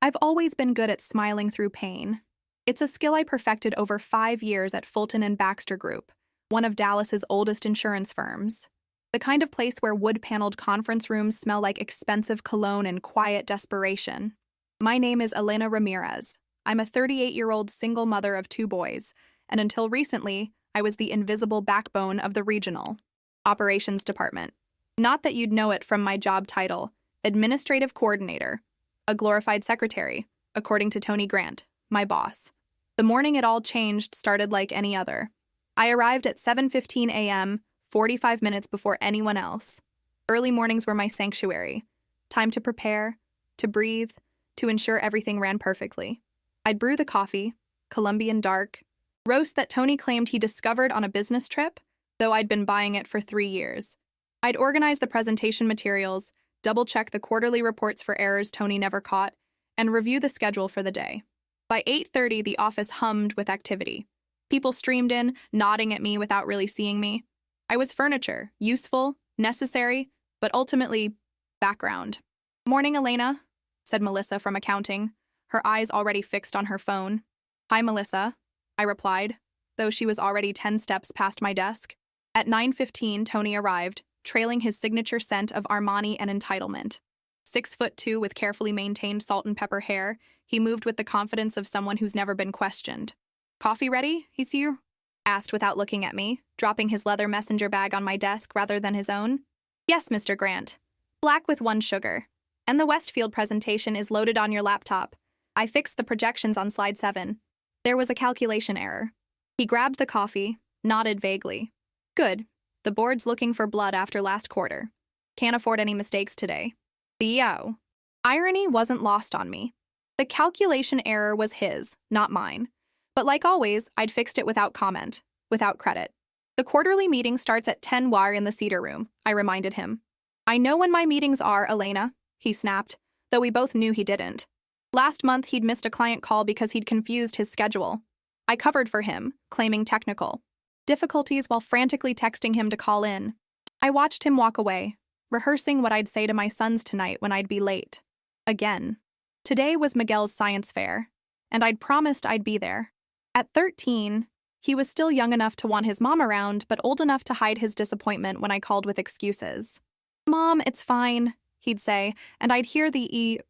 I've always been good at smiling through pain. It's a skill I perfected over 5 years at Fulton and Baxter Group, one of Dallas's oldest insurance firms. The kind of place where wood-paneled conference rooms smell like expensive cologne and quiet desperation. My name is Elena Ramirez. I'm a 38-year-old single mother of 2 boys, and until recently, I was the invisible backbone of the regional operations department. Not that you'd know it from my job title, administrative coordinator, a glorified secretary, according to Tony Grant, my boss. The morning it all changed started like any other. I arrived at 7:15 a.m., 45 minutes before anyone else. Early mornings were my sanctuary. Time to prepare, to breathe, to ensure everything ran perfectly. I'd brew the coffee, Colombian dark, roast that Tony claimed he discovered on a business trip, though I'd been buying it for 3 years. I'd organize the presentation materials, double-check the quarterly reports for errors Tony never caught, and review the schedule for the day. By 8:30, the office hummed with activity. People streamed in, nodding at me without really seeing me. I was furniture, useful, necessary, but ultimately background. "Morning, Elena," said Melissa from accounting, her eyes already fixed on her phone. "Hi, Melissa," I replied, though she was already 10 steps past my desk. At 9:15, Tony arrived, trailing his signature scent of Armani and entitlement. 6'2" with carefully maintained salt and pepper hair, he moved with the confidence of someone who's never been questioned. "Coffee ready, he asked without looking at me, dropping his leather messenger bag on my desk rather than his own. "Yes, Mr. Grant. Black with 1 sugar. And the Westfield presentation is loaded on your laptop. I fixed the projections on slide 7. There was a calculation error." He grabbed the coffee, nodded vaguely. "Good. The board's looking for blood after last quarter. Can't afford any mistakes today." Theo. Irony wasn't lost on me. The calculation error was his, not mine. But like always, I'd fixed it without comment, without credit. "The quarterly meeting starts at 10 WAR in the Cedar Room," I reminded him. "I know when my meetings are, Elena," he snapped, though we both knew he didn't. Last month, he'd missed a client call because he'd confused his schedule. I covered for him, claiming technical difficulties while frantically texting him to call in. I watched him walk away, rehearsing what I'd say to my sons tonight when I'd be late. Again. Today was Miguel's science fair, and I'd promised I'd be there. At 13, he was still young enough to want his mom around, but old enough to hide his disappointment when I called with excuses. "Mom, it's fine," he'd say, and I'd hear the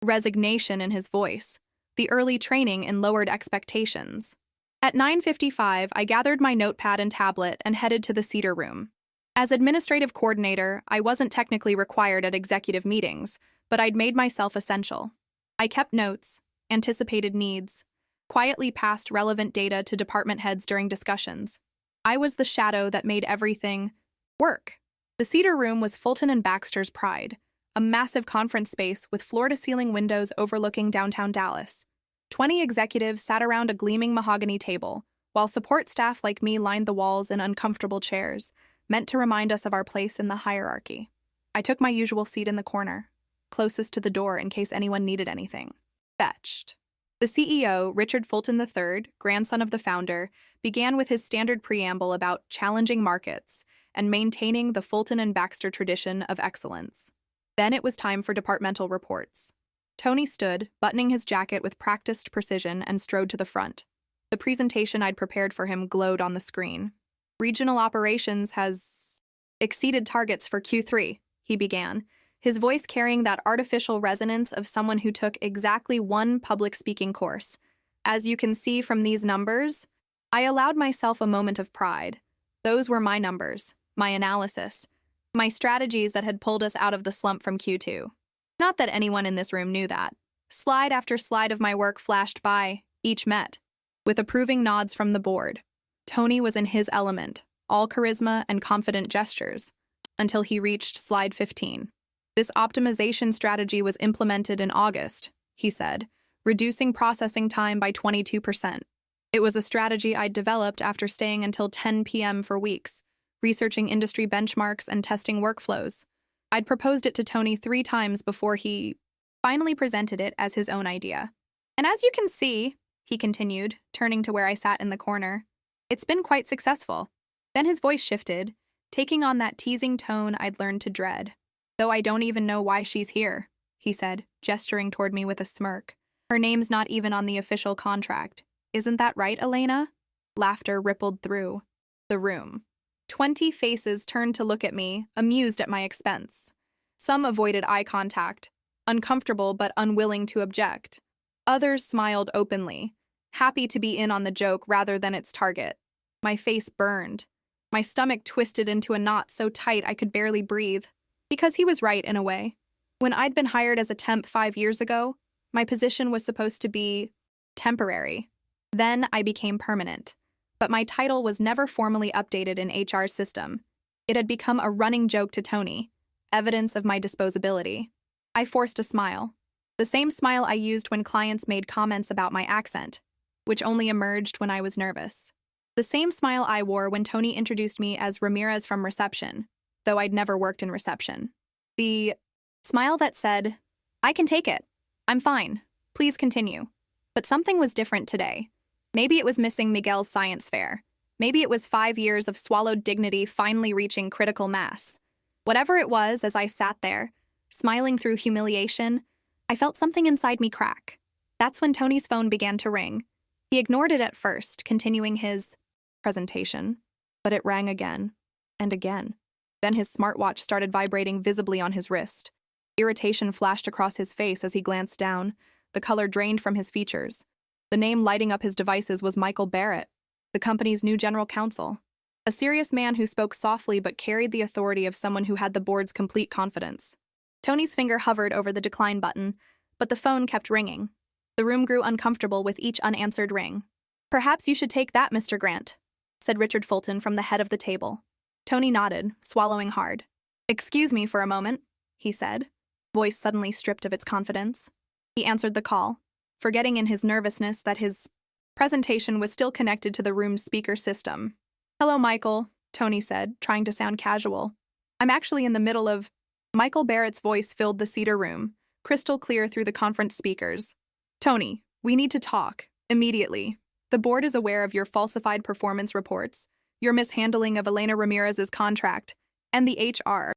resignation in his voice, the early training in lowered expectations. At 9:55, I gathered my notepad and tablet and headed to the Cedar Room. As administrative coordinator, I wasn't technically required at executive meetings, but I'd made myself essential. I kept notes, anticipated needs, quietly passed relevant data to department heads during discussions. I was the shadow that made everything work. The Cedar Room was Fulton and Baxter's pride, a massive conference space with floor-to-ceiling windows overlooking downtown Dallas. 20 executives sat around a gleaming mahogany table, while support staff like me lined the walls in uncomfortable chairs, meant to remind us of our place in the hierarchy. I took my usual seat in the corner, closest to the door in case anyone needed anything. Fetched. The CEO, Richard Fulton III, grandson of the founder, began with his standard preamble about challenging markets and maintaining the Fulton and Baxter tradition of excellence. Then it was time for departmental reports. Tony stood, buttoning his jacket with practiced precision, and strode to the front. The presentation I'd prepared for him glowed on the screen. "Regional operations has exceeded targets for Q3, he began, his voice carrying that artificial resonance of someone who took exactly 1 public speaking course. "As you can see from these numbers," I allowed myself a moment of pride. Those were my numbers, my analysis, my strategies that had pulled us out of the slump from Q2. Not that anyone in this room knew that. Slide after slide of my work flashed by, each met with approving nods from the board. Tony was in his element, all charisma and confident gestures, until he reached slide 15. "This optimization strategy was implemented in August," he said, reducing processing time by 22%. "It was a strategy I'd developed after staying until 10 p.m. for weeks, researching industry benchmarks and testing workflows. I'd proposed it to Tony 3 times before he finally presented it as his own idea. And as you can see," he continued, turning to where I sat in the corner, "it's been quite successful." Then his voice shifted, taking on that teasing tone I'd learned to dread. "Though I don't even know why she's here," he said, gesturing toward me with a smirk. Her name's not even on the official contract. Isn't that right, Elena? Laughter rippled through the room. 20 faces turned to look at me, amused at my expense. Some avoided eye contact, uncomfortable but unwilling to object. Others smiled openly, happy to be in on the joke rather than its target. My face burned. My stomach twisted into a knot so tight I could barely breathe. Because he was right in a way. When I'd been hired as a temp 5 years ago, my position was supposed to be temporary. Then I became permanent. But my title was never formally updated in HR's system. It had become a running joke to Tony, evidence of my disposability. I forced a smile. The same smile I used when clients made comments about my accent, which only emerged when I was nervous. The same smile I wore when Tony introduced me as Ramirez from reception, though I'd never worked in reception. The smile that said, "I can take it. I'm fine. Please continue." But something was different today. Maybe it was missing Miguel's science fair. Maybe it was 5 years of swallowed dignity finally reaching critical mass. Whatever it was, as I sat there, smiling through humiliation, I felt something inside me crack. That's when Tony's phone began to ring. He ignored it at first, continuing his presentation, but it rang again and again. Then his smartwatch started vibrating visibly on his wrist. Irritation flashed across his face as he glanced down. The color drained from his features. The name lighting up his devices was Michael Barrett, the company's new general counsel. A serious man who spoke softly but carried the authority of someone who had the board's complete confidence. Tony's finger hovered over the decline button, but the phone kept ringing. The room grew uncomfortable with each unanswered ring. "Perhaps you should take that, Mr. Grant," said Richard Fulton from the head of the table. Tony nodded, swallowing hard. "Excuse me for a moment," he said, voice suddenly stripped of its confidence. He answered the call, forgetting in his nervousness that his presentation was still connected to the room's speaker system. "Hello, Michael," Tony said, trying to sound casual. "I'm actually in the middle of—" Michael Barrett's voice filled the cedar room, crystal clear through the conference speakers. "Tony, we need to talk, immediately. The board is aware of your falsified performance reports, your mishandling of Elena Ramirez's contract, and the HR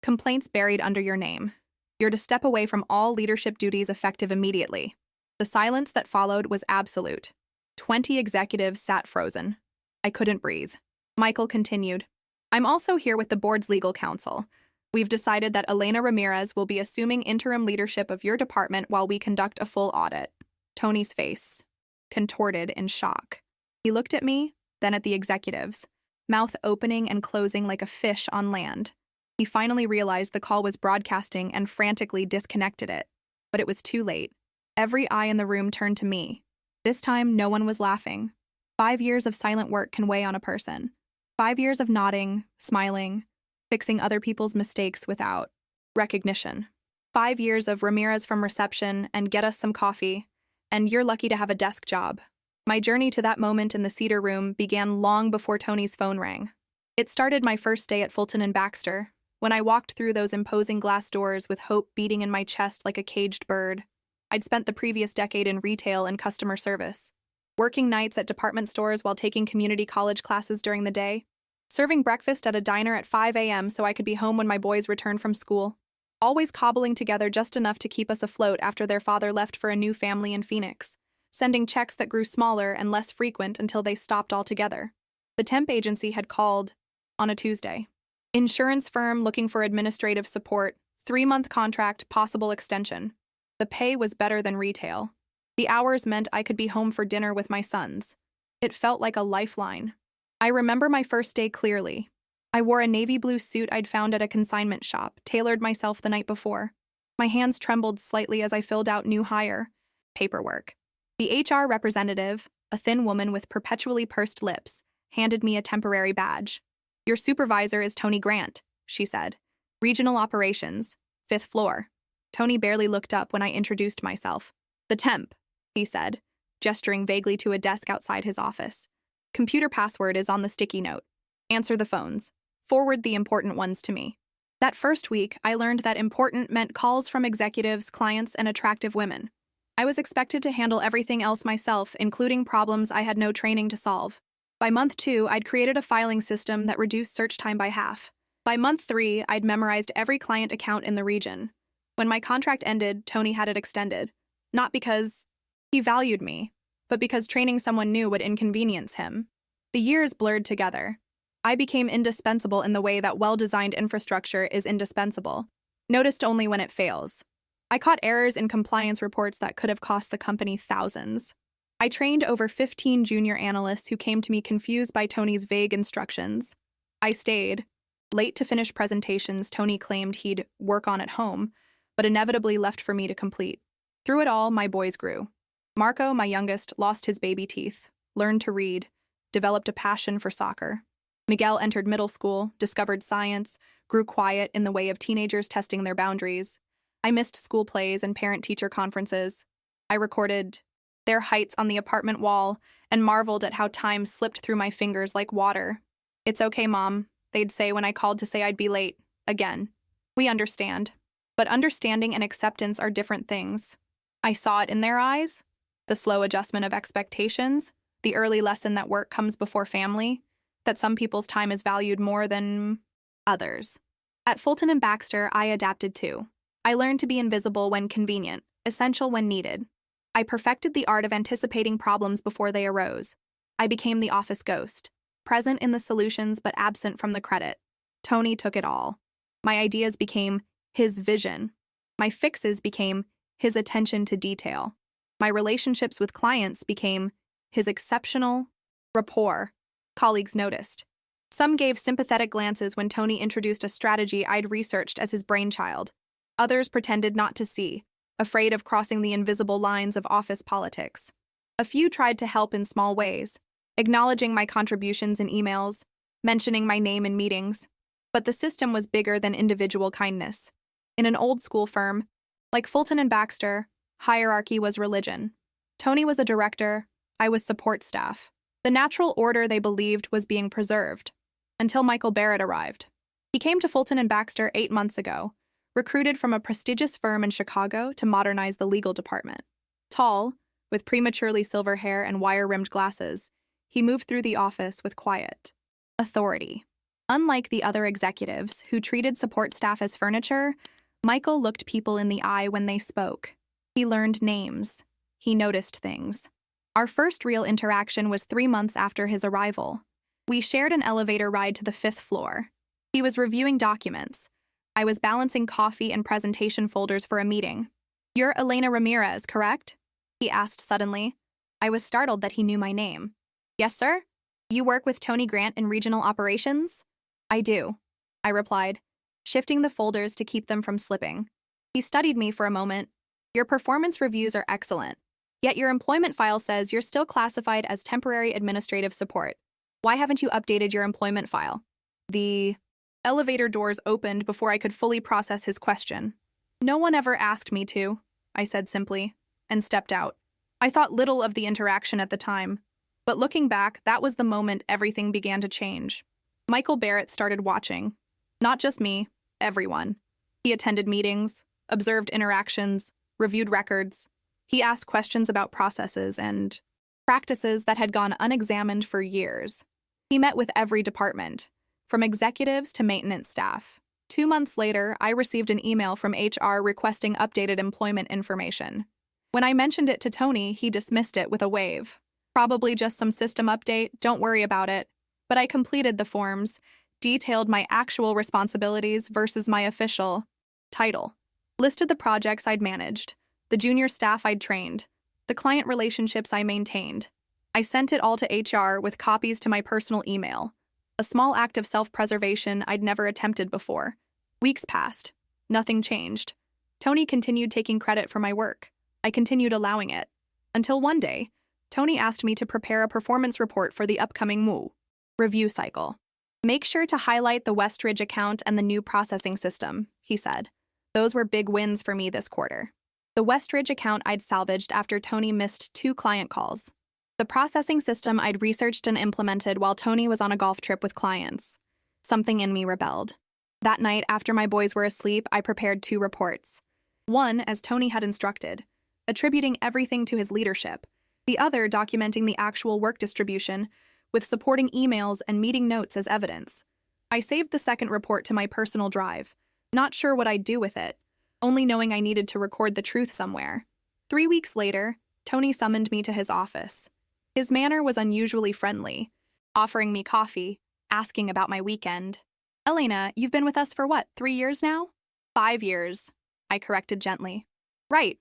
complaints buried under your name. You're to step away from all leadership duties effective immediately." The silence that followed was absolute. 20 executives sat frozen. I couldn't breathe. Michael continued, "I'm also here with the board's legal counsel. We've decided that Elena Ramirez will be assuming interim leadership of your department while we conduct a full audit." Tony's face contorted in shock. He looked at me, then at the executives, mouth opening and closing like a fish on land. He finally realized the call was broadcasting and frantically disconnected it. But it was too late. Every eye in the room turned to me. This time, no one was laughing. 5 years of silent work can weigh on a person. 5 years of nodding, smiling, fixing other people's mistakes without recognition. 5 years of Ramirez from reception and get us some coffee, and you're lucky to have a desk job. My journey to that moment in the cedar room began long before Tony's phone rang. It started my first day at Fulton and Baxter, when I walked through those imposing glass doors with hope beating in my chest like a caged bird. I'd spent the previous decade in retail and customer service, working nights at department stores while taking community college classes during the day, serving breakfast at a diner at 5 a.m. so I could be home when my boys returned from school, always cobbling together just enough to keep us afloat after their father left for a new family in Phoenix, sending checks that grew smaller and less frequent until they stopped altogether. The temp agency had called on a Tuesday. Insurance firm looking for administrative support, 3-month contract, possible extension. The pay was better than retail. The hours meant I could be home for dinner with my sons. It felt like a lifeline. I remember my first day clearly. I wore a navy blue suit I'd found at a consignment shop, tailored myself the night before. My hands trembled slightly as I filled out new hire paperwork. The HR representative, a thin woman with perpetually pursed lips, handed me a temporary badge. "Your supervisor is Tony Grant," she said. "Regional operations, 5th floor." Tony barely looked up when I introduced myself. "The temp," he said, gesturing vaguely to a desk outside his office. "Computer password is on the sticky note. Answer the phones. Forward the important ones to me." That first week, I learned that important meant calls from executives, clients, and attractive women. I was expected to handle everything else myself, including problems I had no training to solve. By month 2, I'd created a filing system that reduced search time by half. By month 3, I'd memorized every client account in the region. When my contract ended, Tony had it extended. Not because He valued me, but because training someone new would inconvenience him. The years blurred together. I became indispensable in the way that well-designed infrastructure is indispensable, noticed only when it fails. I caught errors in compliance reports that could have cost the company thousands. I trained over 15 junior analysts who came to me confused by Tony's vague instructions. I stayed. Late to finish presentations Tony claimed he'd work on at home, but inevitably left for me to complete. Through it all, my boys grew. Marco, my youngest, lost his baby teeth, learned to read, developed a passion for soccer. Miguel entered middle school, discovered science, grew quiet in the way of teenagers testing their boundaries. I missed school plays and parent-teacher conferences. I recorded their heights on the apartment wall and marveled at how time slipped through my fingers like water. "It's okay, Mom," they'd say when I called to say I'd be late. Again. "We understand." But understanding and acceptance are different things. I saw it in their eyes. The slow adjustment of expectations, the early lesson that work comes before family, that some people's time is valued more than others. At Fulton and Baxter, I adapted too. I learned to be invisible when convenient, essential when needed. I perfected the art of anticipating problems before they arose. I became the office ghost, present in the solutions but absent from the credit. Tony took it all. My ideas became his vision. My fixes became his attention to detail. My relationships with clients became his exceptional rapport. Colleagues noticed. Some gave sympathetic glances when Tony introduced a strategy I'd researched as his brainchild. Others pretended not to see, afraid of crossing the invisible lines of office politics. A few tried to help in small ways, acknowledging my contributions in emails, mentioning my name in meetings. But the system was bigger than individual kindness. In an old-school firm, like Fulton and Baxter, hierarchy was religion. Tony was a director, I was support staff. The natural order they believed was being preserved, until Michael Barrett arrived. He came to Fulton and Baxter 8 months ago, recruited from a prestigious firm in Chicago to modernize the legal department. Tall, with prematurely silver hair and wire-rimmed glasses, he moved through the office with quiet authority. Unlike the other executives who treated support staff as furniture, Michael looked people in the eye when they spoke. He learned names. He noticed things. Our first real interaction was 3 months after his arrival. We shared an elevator ride to the 5th floor. He was reviewing documents. I was balancing coffee and presentation folders for a meeting. "You're Elena Ramirez, correct?" he asked suddenly. I was startled that he knew my name. "Yes, sir? You work with Tony Grant in regional operations?" "I do," I replied, shifting the folders to keep them from slipping. He studied me for a moment. "Your performance reviews are excellent. Yet your employment file says you're still classified as temporary administrative support. Why haven't you updated your employment file?" The elevator doors opened before I could fully process his question. "No one ever asked me to," I said simply, and stepped out. I thought little of the interaction at the time, but looking back, that was the moment everything began to change. Michael Barrett started watching. Not just me, everyone. He attended meetings, observed interactions, reviewed records. He asked questions about processes and practices that had gone unexamined for years. He met with every department, from executives to maintenance staff. 2 months later, I received an email from HR requesting updated employment information. When I mentioned it to Tony, he dismissed it with a wave. "Probably just some system update, don't worry about it." But I completed the forms, detailed my actual responsibilities versus my official title, listed the projects I'd managed, the junior staff I'd trained, the client relationships I maintained. I sent it all to HR with copies to my personal email, a small act of self-preservation I'd never attempted before. Weeks passed. Nothing changed. Tony continued taking credit for my work. I continued allowing it. Until one day, Tony asked me to prepare a performance report for the upcoming review cycle. "Make sure to highlight the Westridge account and the new processing system," he said. Those were big wins for me this quarter. The Westridge account I'd salvaged after Tony missed 2 client calls. The processing system I'd researched and implemented while Tony was on a golf trip with clients. Something in me rebelled. That night, after my boys were asleep, I prepared 2 reports. One, as Tony had instructed, attributing everything to his leadership. The other, documenting the actual work distribution, with supporting emails and meeting notes as evidence. I saved the second report to my personal drive, not sure what I'd do with it, only knowing I needed to record the truth somewhere. 3 weeks later, Tony summoned me to his office. His manner was unusually friendly, offering me coffee, asking about my weekend. Elena, you've been with us for what, 3 years now? 5 years, I corrected gently. Right.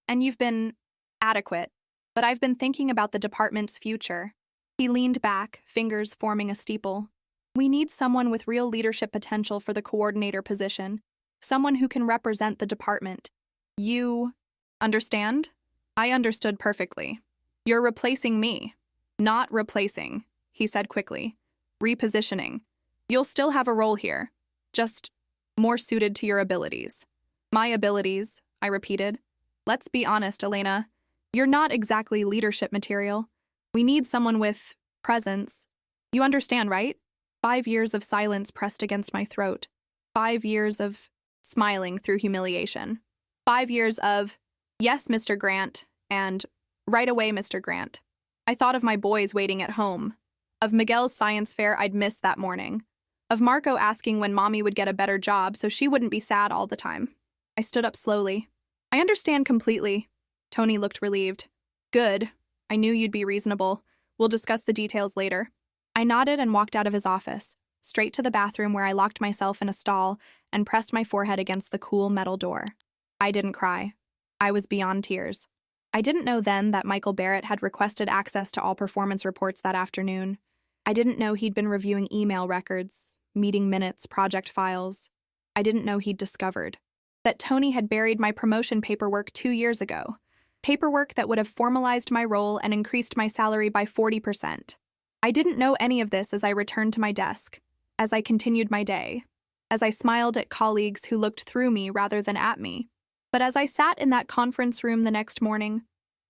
And you've been adequate. But I've been thinking about the department's future. He leaned back, fingers forming a steeple. We need someone with real leadership potential for the coordinator position. Someone who can represent the department. You understand? I understood perfectly. You're replacing me. Not replacing, he said quickly. Repositioning. You'll still have a role here, just more suited to your abilities. My abilities, I repeated. Let's be honest, Elena. You're not exactly leadership material. We need someone with presence. You understand, right? 5 years of silence pressed against my throat. 5 years of smiling through humiliation. 5 years of, yes, Mr. Grant, and right away, Mr. Grant. I thought of my boys waiting at home, of Miguel's science fair I'd missed that morning, of Marco asking when Mommy would get a better job so she wouldn't be sad all the time. I stood up slowly. I understand completely. Tony looked relieved. Good. I knew you'd be reasonable. We'll discuss the details later. I nodded and walked out of his office, straight to the bathroom where I locked myself in a stall and pressed my forehead against the cool metal door. I didn't cry. I was beyond tears. I didn't know then that Michael Barrett had requested access to all performance reports that afternoon. I didn't know he'd been reviewing email records, meeting minutes, project files. I didn't know he'd discovered that Tony had buried my promotion paperwork 2 years ago. Paperwork that would have formalized my role and increased my salary by 40%. I didn't know any of this as I returned to my desk, as I continued my day, as I smiled at colleagues who looked through me rather than at me. But as I sat in that conference room the next morning,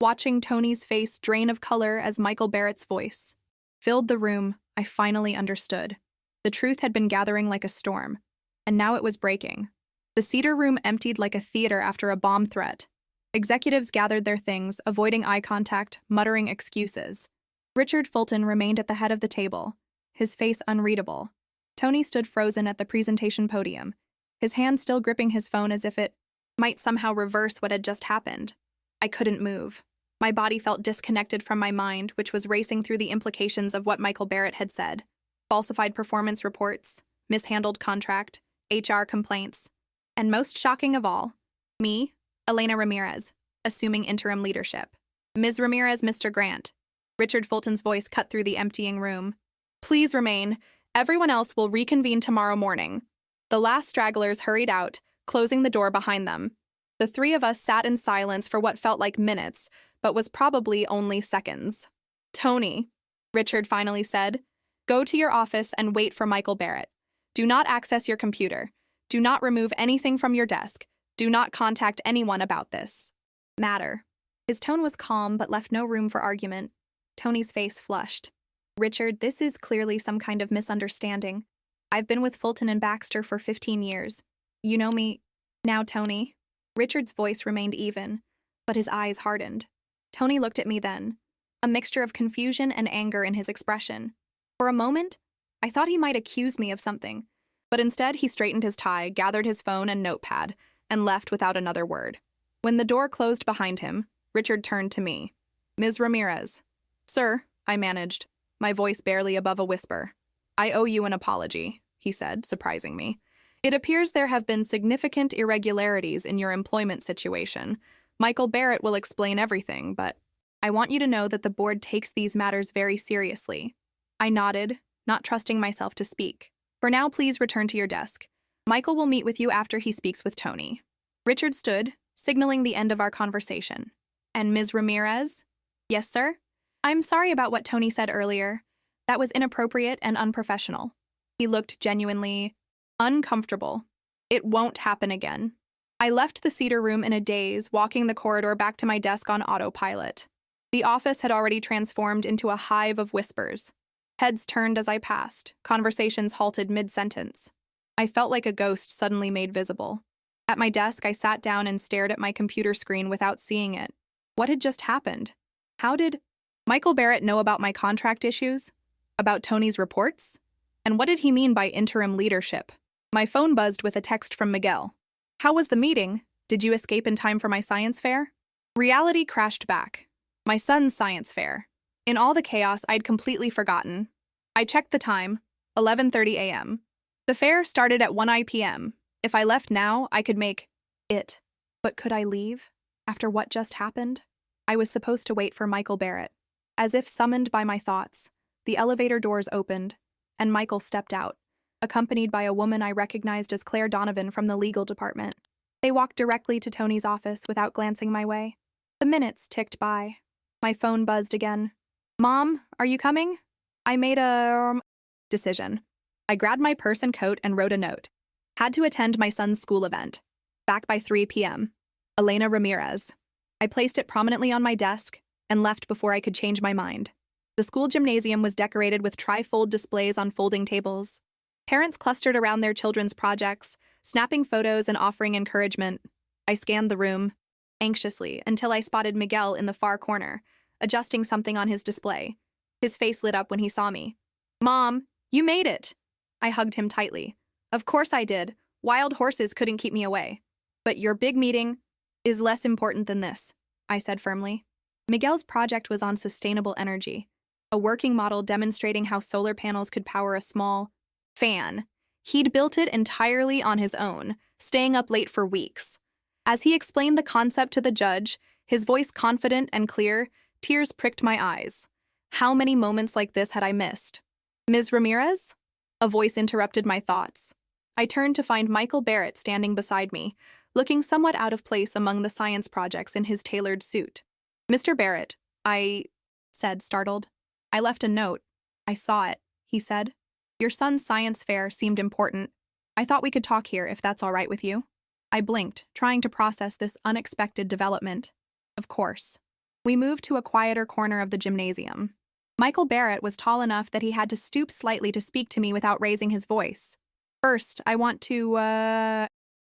watching Tony's face drain of color as Michael Barrett's voice filled the room, I finally understood. The truth had been gathering like a storm, and now it was breaking. The Cedar Room emptied like a theater after a bomb threat. Executives gathered their things, avoiding eye contact, muttering excuses. Richard Fulton remained at the head of the table, his face unreadable. Tony stood frozen at the presentation podium, his hand still gripping his phone as if it might somehow reverse what had just happened. I couldn't move. My body felt disconnected from my mind, which was racing through the implications of what Michael Barrett had said. Falsified performance reports, mishandled contract, HR complaints, and most shocking of all, me, Elena Ramirez, assuming interim leadership. Ms. Ramirez, Mr. Grant. Richard Fulton's voice cut through the emptying room. Please remain. Everyone else will reconvene tomorrow morning. The last stragglers hurried out, closing the door behind them. The three of us sat in silence for what felt like minutes, but was probably only seconds. Tony, Richard finally said, go to your office and wait for Michael Barrett. Do not access your computer. Do not remove anything from your desk. Do not contact anyone about this matter. His tone was calm but left no room for argument. Tony's face flushed. Richard, this is clearly some kind of misunderstanding. I've been with Fulton and Baxter for 15 years. You know me now, Tony. Richard's voice remained even, but his eyes hardened. Tony looked at me then, a mixture of confusion and anger in his expression. For a moment, I thought he might accuse me of something, but instead he straightened his tie, gathered his phone and notepad, and left without another word. When the door closed behind him, Richard turned to me. Ms. Ramirez. Sir, I managed, my voice barely above a whisper. I owe you an apology, he said, surprising me. It appears there have been significant irregularities in your employment situation. Michael Barrett will explain everything, but I want you to know that the board takes these matters very seriously. I nodded, not trusting myself to speak. For now, please return to your desk. Michael will meet with you after he speaks with Tony. Richard stood, signaling the end of our conversation. And Ms. Ramirez? Yes, sir? I'm sorry about what Tony said earlier. That was inappropriate and unprofessional. He looked genuinely uncomfortable. It won't happen again. I left the Cedar Room in a daze, walking the corridor back to my desk on autopilot. The office had already transformed into a hive of whispers. Heads turned as I passed, conversations halted mid-sentence. I felt like a ghost suddenly made visible. At my desk, I sat down and stared at my computer screen without seeing it. What had just happened? How did Michael Barrett know about my contract issues? About Tony's reports? And what did he mean by interim leadership? My phone buzzed with a text from Miguel. How was the meeting? Did you escape in time for my science fair? Reality crashed back. My son's science fair. In all the chaos, I'd completely forgotten. I checked the time, 11:30 a.m. The fair started at 1 p.m. If I left now, I could make it. But could I leave? After what just happened? I was supposed to wait for Michael Barrett. As if summoned by my thoughts, the elevator doors opened, and Michael stepped out, accompanied by a woman I recognized as Claire Donovan from the legal department. They walked directly to Tony's office without glancing my way. The minutes ticked by. My phone buzzed again. "Mom, are you coming?" I made a decision. I grabbed my purse and coat and wrote a note. Had to attend my son's school event. Back by 3 p.m. Elena Ramirez. I placed it prominently on my desk and left before I could change my mind. The school gymnasium was decorated with trifold displays on folding tables. Parents clustered around their children's projects, snapping photos and offering encouragement. I scanned the room, anxiously, until I spotted Miguel in the far corner, adjusting something on his display. His face lit up when he saw me. "Mom, you made it!" I hugged him tightly. "Of course I did. Wild horses couldn't keep me away. But your big meeting is less important than this," I said firmly. Miguel's project was on sustainable energy, a working model demonstrating how solar panels could power a small fan. He'd built it entirely on his own, staying up late for weeks. As he explained the concept to the judge, his voice confident and clear, tears pricked my eyes. How many moments like this had I missed? "Ms. Ramirez?" A voice interrupted my thoughts. I turned to find Michael Barrett standing beside me, looking somewhat out of place among the science projects in his tailored suit. "Mr. Barrett," I said, startled. "I left a note." "I saw it," he said. "Your son's science fair seemed important. I thought we could talk here if that's all right with you." I blinked, trying to process this unexpected development. Of course. We moved to a quieter corner of the gymnasium. Michael Barrett was tall enough that he had to stoop slightly to speak to me without raising his voice. "First, I want to,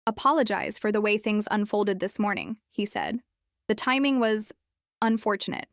apologize for the way things unfolded this morning," he said. "The timing was unfortunate."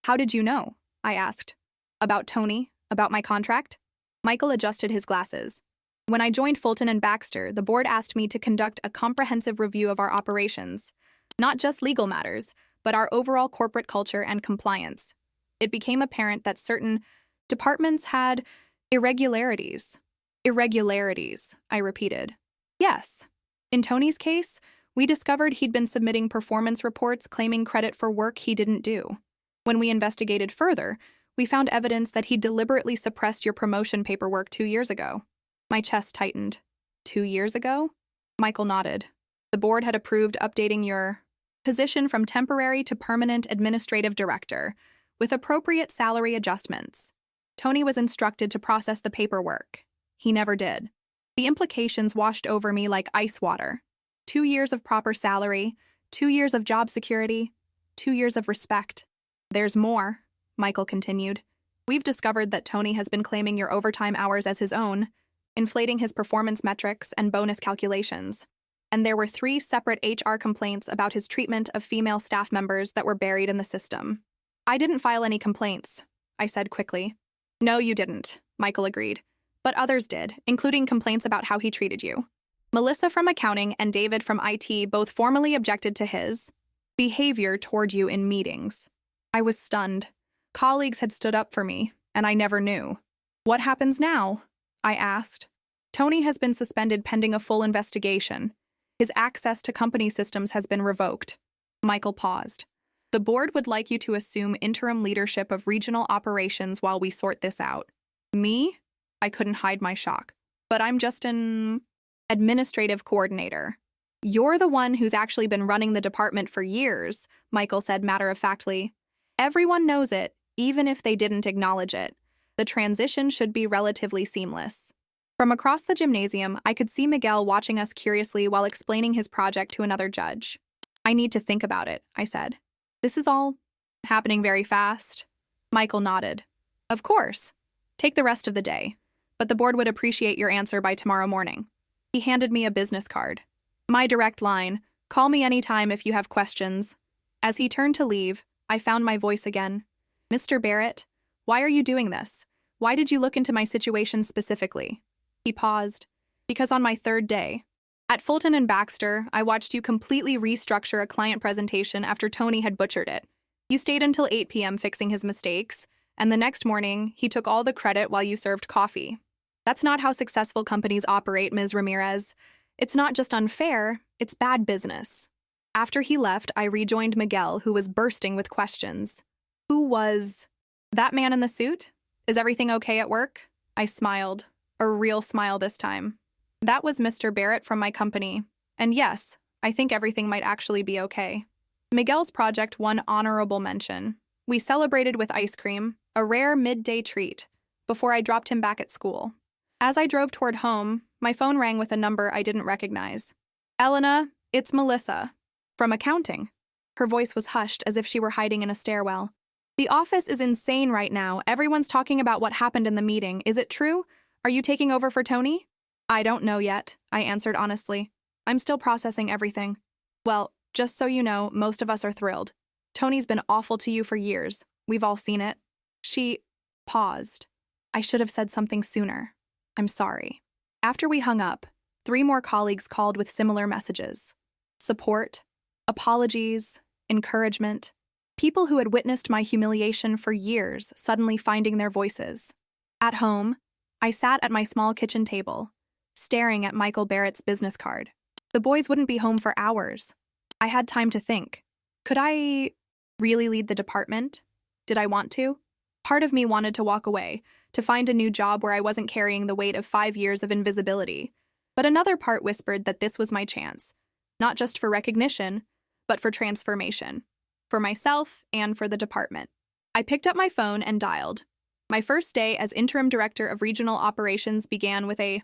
"How did you know?" I asked. "About Tony? About my contract?" Michael adjusted his glasses. "When I joined Fulton and Baxter, the board asked me to conduct a comprehensive review of our operations, not just legal matters, but our overall corporate culture and compliance. It became apparent that certain departments had irregularities." "Irregularities," I repeated. "Yes. In Tony's case, we discovered he'd been submitting performance reports claiming credit for work he didn't do. When we investigated further, we found evidence that he deliberately suppressed your promotion paperwork 2 years ago." My chest tightened. 2 years ago? Michael nodded. "The board had approved updating your position from temporary to permanent administrative director, with appropriate salary adjustments. Tony was instructed to process the paperwork. He never did. The implications washed over me like ice water. 2 years of proper salary, 2 years of job security, 2 years of respect. There's more," Michael continued. "We've discovered that Tony has been claiming your overtime hours as his own, inflating his performance metrics and bonus calculations. And there were 3 separate HR complaints about his treatment of female staff members that were buried in the system." "I didn't file any complaints," I said quickly. "No, you didn't," Michael agreed. "But others did, including complaints about how he treated you. Melissa from accounting and David from IT both formally objected to his behavior toward you in meetings." I was stunned. Colleagues had stood up for me, and I never knew. "What happens now?" I asked. "Tony has been suspended pending a full investigation. His access to company systems has been revoked." Michael paused. "The board would like you to assume interim leadership of regional operations while we sort this out." "Me?" I couldn't hide my shock. "But I'm just an administrative coordinator." "You're the one who's actually been running the department for years," Michael said matter-of-factly. "Everyone knows it, even if they didn't acknowledge it. The transition should be relatively seamless." From across the gymnasium, I could see Miguel watching us curiously while explaining his project to another judge. "I need to think about it," I said. "This is all happening very fast." Michael nodded. "Of course. Take the rest of the day. But the board would appreciate your answer by tomorrow morning." He handed me a business card. "My direct line. Call me anytime if you have questions." As he turned to leave, I found my voice again. "Mr. Barrett, why are you doing this? Why did you look into my situation specifically?" He paused. "Because on my 3rd day, At Fulton and Baxter, I watched you completely restructure a client presentation after Tony had butchered it. You stayed until 8 p.m. fixing his mistakes, and the next morning, he took all the credit while you served coffee. That's not how successful companies operate, Ms. Ramirez. It's not just unfair, it's bad business. After he left, I rejoined Miguel, who was bursting with questions. Who was that man in the suit? Is everything okay at work? I smiled, a real smile this time. That was Mr. Barrett from my company. And yes, I think everything might actually be okay. Miguel's project won honorable mention. We celebrated with ice cream, a rare midday treat, before I dropped him back at school. As I drove toward home, my phone rang with a number I didn't recognize. Elena, it's Melissa. From accounting. Her voice was hushed as if she were hiding in a stairwell. The office is insane right now. Everyone's talking about what happened in the meeting. Is it true? Are you taking over for Tony? I don't know yet, I answered honestly. I'm still processing everything. Well, just so you know, most of us are thrilled. Tony's been awful to you for years. We've all seen it. She paused. I should have said something sooner. I'm sorry. After we hung up, 3 more colleagues called with similar messages. Support, apologies, encouragement. People who had witnessed my humiliation for years suddenly finding their voices. At home, I sat at my small kitchen table, staring at Michael Barrett's business card. The boys wouldn't be home for hours. I had time to think. Could I really lead the department? Did I want to? Part of me wanted to walk away, to find a new job where I wasn't carrying the weight of 5 years of invisibility. But another part whispered that this was my chance, not just for recognition, but for transformation. For myself and for the department. I picked up my phone and dialed. My first day as interim director of regional operations began with a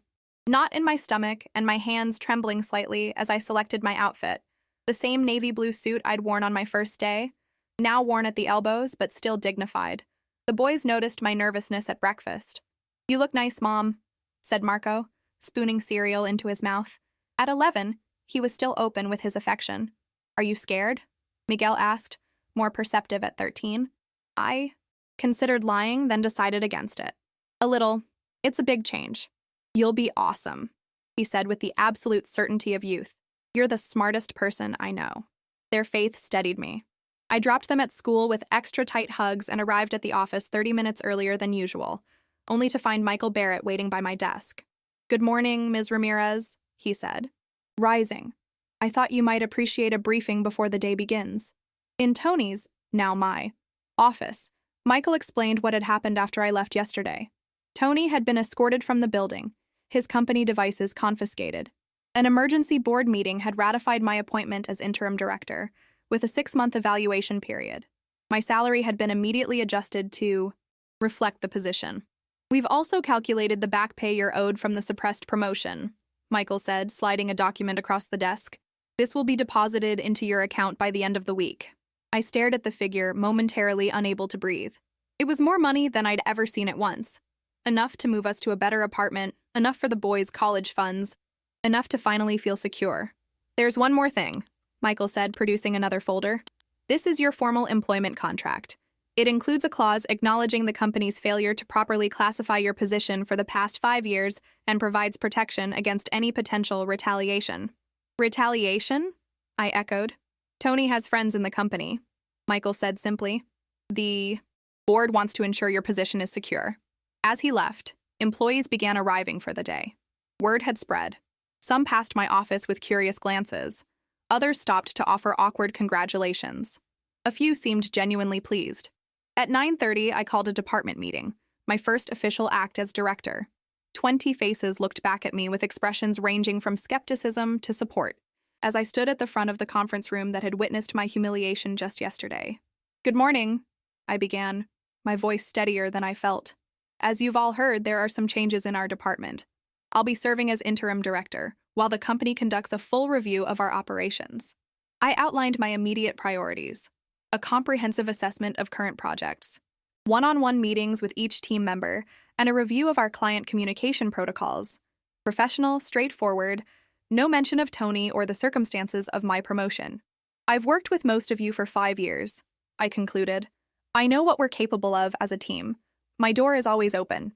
knot in my stomach and my hands trembling slightly as I selected my outfit. The same navy blue suit I'd worn on my first day, now worn at the elbows but still dignified. The boys noticed my nervousness at breakfast. You look nice, Mom, said Marco, spooning cereal into his mouth. At 11, he was still open with his affection. Are you scared? Miguel asked, more perceptive at 13. I considered lying, then decided against it. A little. It's a big change. You'll be awesome, he said with the absolute certainty of youth. You're the smartest person I know. Their faith steadied me. I dropped them at school with extra tight hugs and arrived at the office 30 minutes earlier than usual, only to find Michael Barrett waiting by my desk. Good morning, Ms. Ramirez, he said, rising. I thought you might appreciate a briefing before the day begins. In Tony's, now my, office, Michael explained what had happened after I left yesterday. Tony had been escorted from the building, his company devices confiscated. An emergency board meeting had ratified my appointment as interim director, with a 6-month evaluation period. My salary had been immediately adjusted to reflect the position. We've also calculated the back pay you're owed from the suppressed promotion, Michael said, sliding a document across the desk. This will be deposited into your account by the end of the week. I stared at the figure, momentarily unable to breathe. It was more money than I'd ever seen at once. Enough to move us to a better apartment, enough for the boys' college funds, enough to finally feel secure. There's one more thing, Michael said, producing another folder. This is your formal employment contract. It includes a clause acknowledging the company's failure to properly classify your position for the past 5 years and provides protection against any potential retaliation. Retaliation? I echoed. Tony has friends in the company, Michael said simply. The board wants to ensure your position is secure. As he left, employees began arriving for the day. Word had spread. Some passed my office with curious glances. Others stopped to offer awkward congratulations. A few seemed genuinely pleased. At 9:30, I called a department meeting, my first official act as director. 20 faces looked back at me with expressions ranging from skepticism to support, as I stood at the front of the conference room that had witnessed my humiliation just yesterday. Good morning, I began, my voice steadier than I felt. As you've all heard, there are some changes in our department. I'll be serving as interim director, while the company conducts a full review of our operations. I outlined my immediate priorities: a comprehensive assessment of current projects, one-on-one meetings with each team member, and a review of our client communication protocols. Professional, straightforward, no mention of Tony or the circumstances of my promotion. I've worked with most of you for 5 years, I concluded. I know what we're capable of as a team. My door is always open.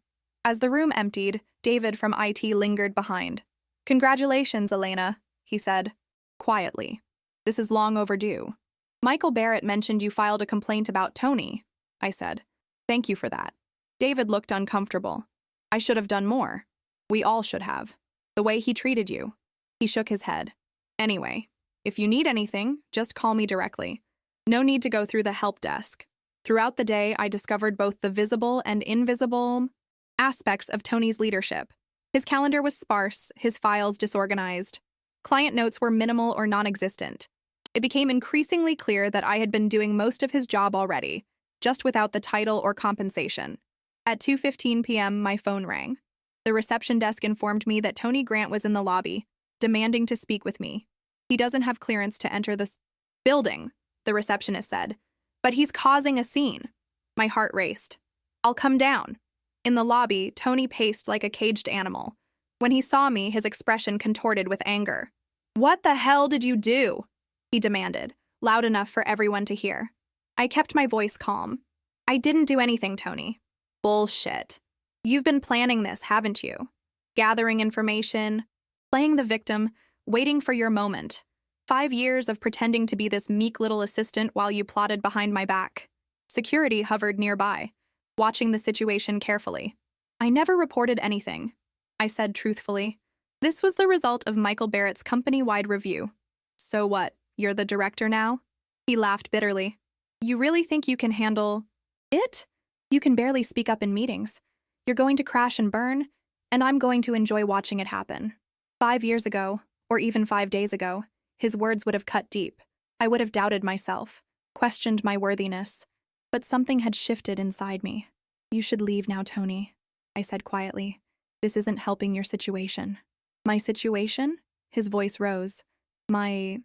As the room emptied, David from IT lingered behind. Congratulations, Elena, he said, quietly. This is long overdue. Michael Barrett mentioned you filed a complaint about Tony, I said. Thank you for that. David looked uncomfortable. I should have done more. We all should have. The way he treated you. He shook his head. Anyway, if you need anything, just call me directly. No need to go through the help desk. Throughout the day, I discovered both the visible and invisible aspects of Tony's leadership. His calendar was sparse, his files disorganized. Client notes were minimal or non-existent. It became increasingly clear that I had been doing most of his job already, just without the title or compensation. At 2:15 p.m., my phone rang. The reception desk informed me that Tony Grant was in the lobby, demanding to speak with me. He doesn't have clearance to enter the building, the receptionist said, but he's causing a scene. My heart raced. I'll come down. In the lobby, Tony paced like a caged animal. When he saw me, his expression contorted with anger. What the hell did you do? He demanded, loud enough for everyone to hear. I kept my voice calm. I didn't do anything, Tony. Bullshit. You've been planning this, haven't you? Gathering information, playing the victim, waiting for your moment. 5 years of pretending to be this meek little assistant while you plotted behind my back. Security hovered nearby, watching the situation carefully. I never reported anything, I said truthfully. This was the result of Michael Barrett's company-wide review. So what, you're the director now? He laughed bitterly. You really think you can handle it? You can barely speak up in meetings. You're going to crash and burn, and I'm going to enjoy watching it happen. 5 years ago, or even 5 days ago, his words would have cut deep. I would have doubted myself, questioned my worthiness. But something had shifted inside me. You should leave now, Tony, I said quietly. This isn't helping your situation. My situation? His voice rose. My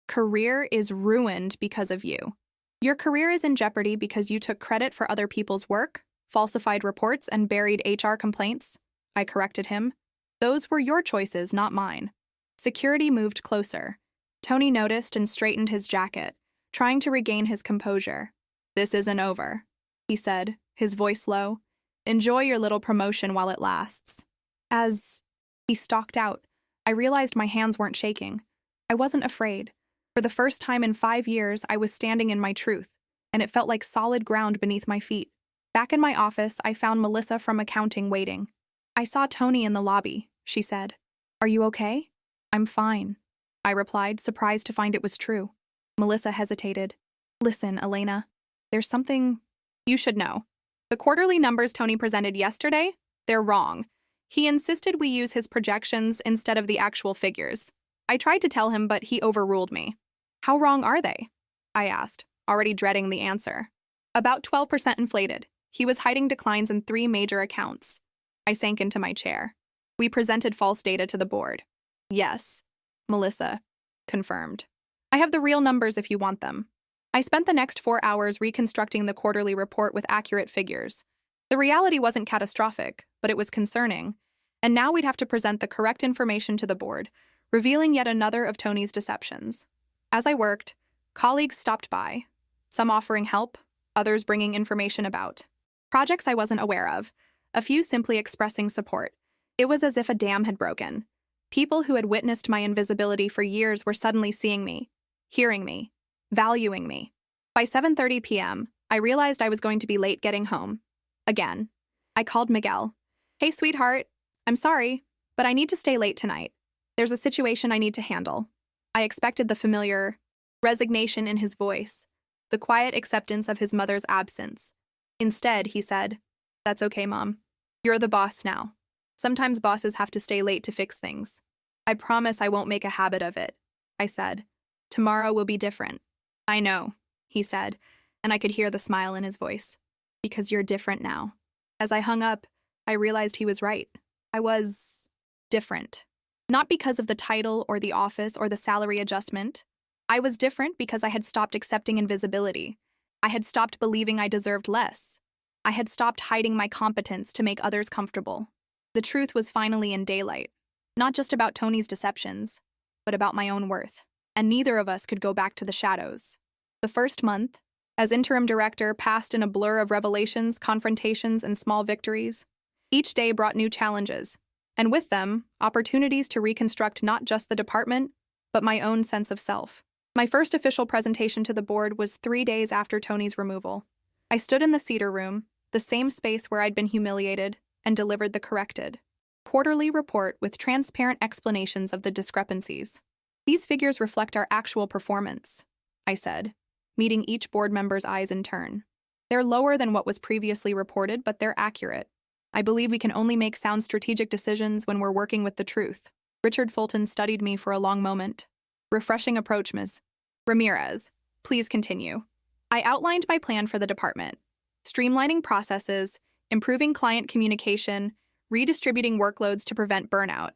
career is ruined because of you. Your career is in jeopardy because you took credit for other people's work, falsified reports, and buried HR complaints. I corrected him. Those were your choices, not mine. Security moved closer. Tony noticed and straightened his jacket, trying to regain his composure. This isn't over, he said, his voice low. Enjoy your little promotion while it lasts. As he stalked out, I realized my hands weren't shaking. I wasn't afraid. For the first time in 5 years, I was standing in my truth, and it felt like solid ground beneath my feet. Back in my office, I found Melissa from accounting waiting. I saw Tony in the lobby, she said. Are you okay? I'm fine, I replied, surprised to find it was true. Melissa hesitated. Listen, Elena, there's something you should know. The quarterly numbers Tony presented yesterday, they're wrong. He insisted we use his projections instead of the actual figures. I tried to tell him, but he overruled me. How wrong are they? I asked, already dreading the answer. About 12% inflated. He was hiding declines in 3 major accounts. I sank into my chair. We presented false data to the board. Yes, Melissa confirmed. I have the real numbers if you want them. I spent the next 4 hours reconstructing the quarterly report with accurate figures. The reality wasn't catastrophic, but it was concerning. And now we'd have to present the correct information to the board, revealing yet another of Tony's deceptions. As I worked, colleagues stopped by, some offering help, others bringing information about projects I wasn't aware of, a few simply expressing support. It was as if a dam had broken. People who had witnessed my invisibility for years were suddenly seeing me, hearing me, valuing me. By 7:30 p.m., I realized I was going to be late getting home. Again. I called Miguel. Hey, sweetheart, I'm sorry, but I need to stay late tonight. There's a situation I need to handle. I expected the familiar resignation in his voice, the quiet acceptance of his mother's absence. Instead, he said, That's okay, Mom. You're the boss now. Sometimes bosses have to stay late to fix things. I promise I won't make a habit of it, I said. Tomorrow will be different. I know, he said, and I could hear the smile in his voice. Because you're different now. As I hung up, I realized he was right. I was different. Not because of the title or the office or the salary adjustment. I was different because I had stopped accepting invisibility. I had stopped believing I deserved less. I had stopped hiding my competence to make others comfortable. The truth was finally in daylight. Not just about Tony's deceptions, but about my own worth. And neither of us could go back to the shadows. The first month, as interim director, passed in a blur of revelations, confrontations, and small victories. Each day brought new challenges, and with them, opportunities to reconstruct not just the department, but my own sense of self. My first official presentation to the board was 3 days after Tony's removal. I stood in the Cedar Room, the same space where I'd been humiliated, and delivered the corrected quarterly report with transparent explanations of the discrepancies. These figures reflect our actual performance, I said, meeting each board member's eyes in turn. They're lower than what was previously reported, but they're accurate. I believe we can only make sound strategic decisions when we're working with the truth. Richard Fulton studied me for a long moment. Refreshing approach, Ms. Ramirez. Please continue. I outlined my plan for the department. Streamlining processes, improving client communication, redistributing workloads to prevent burnout.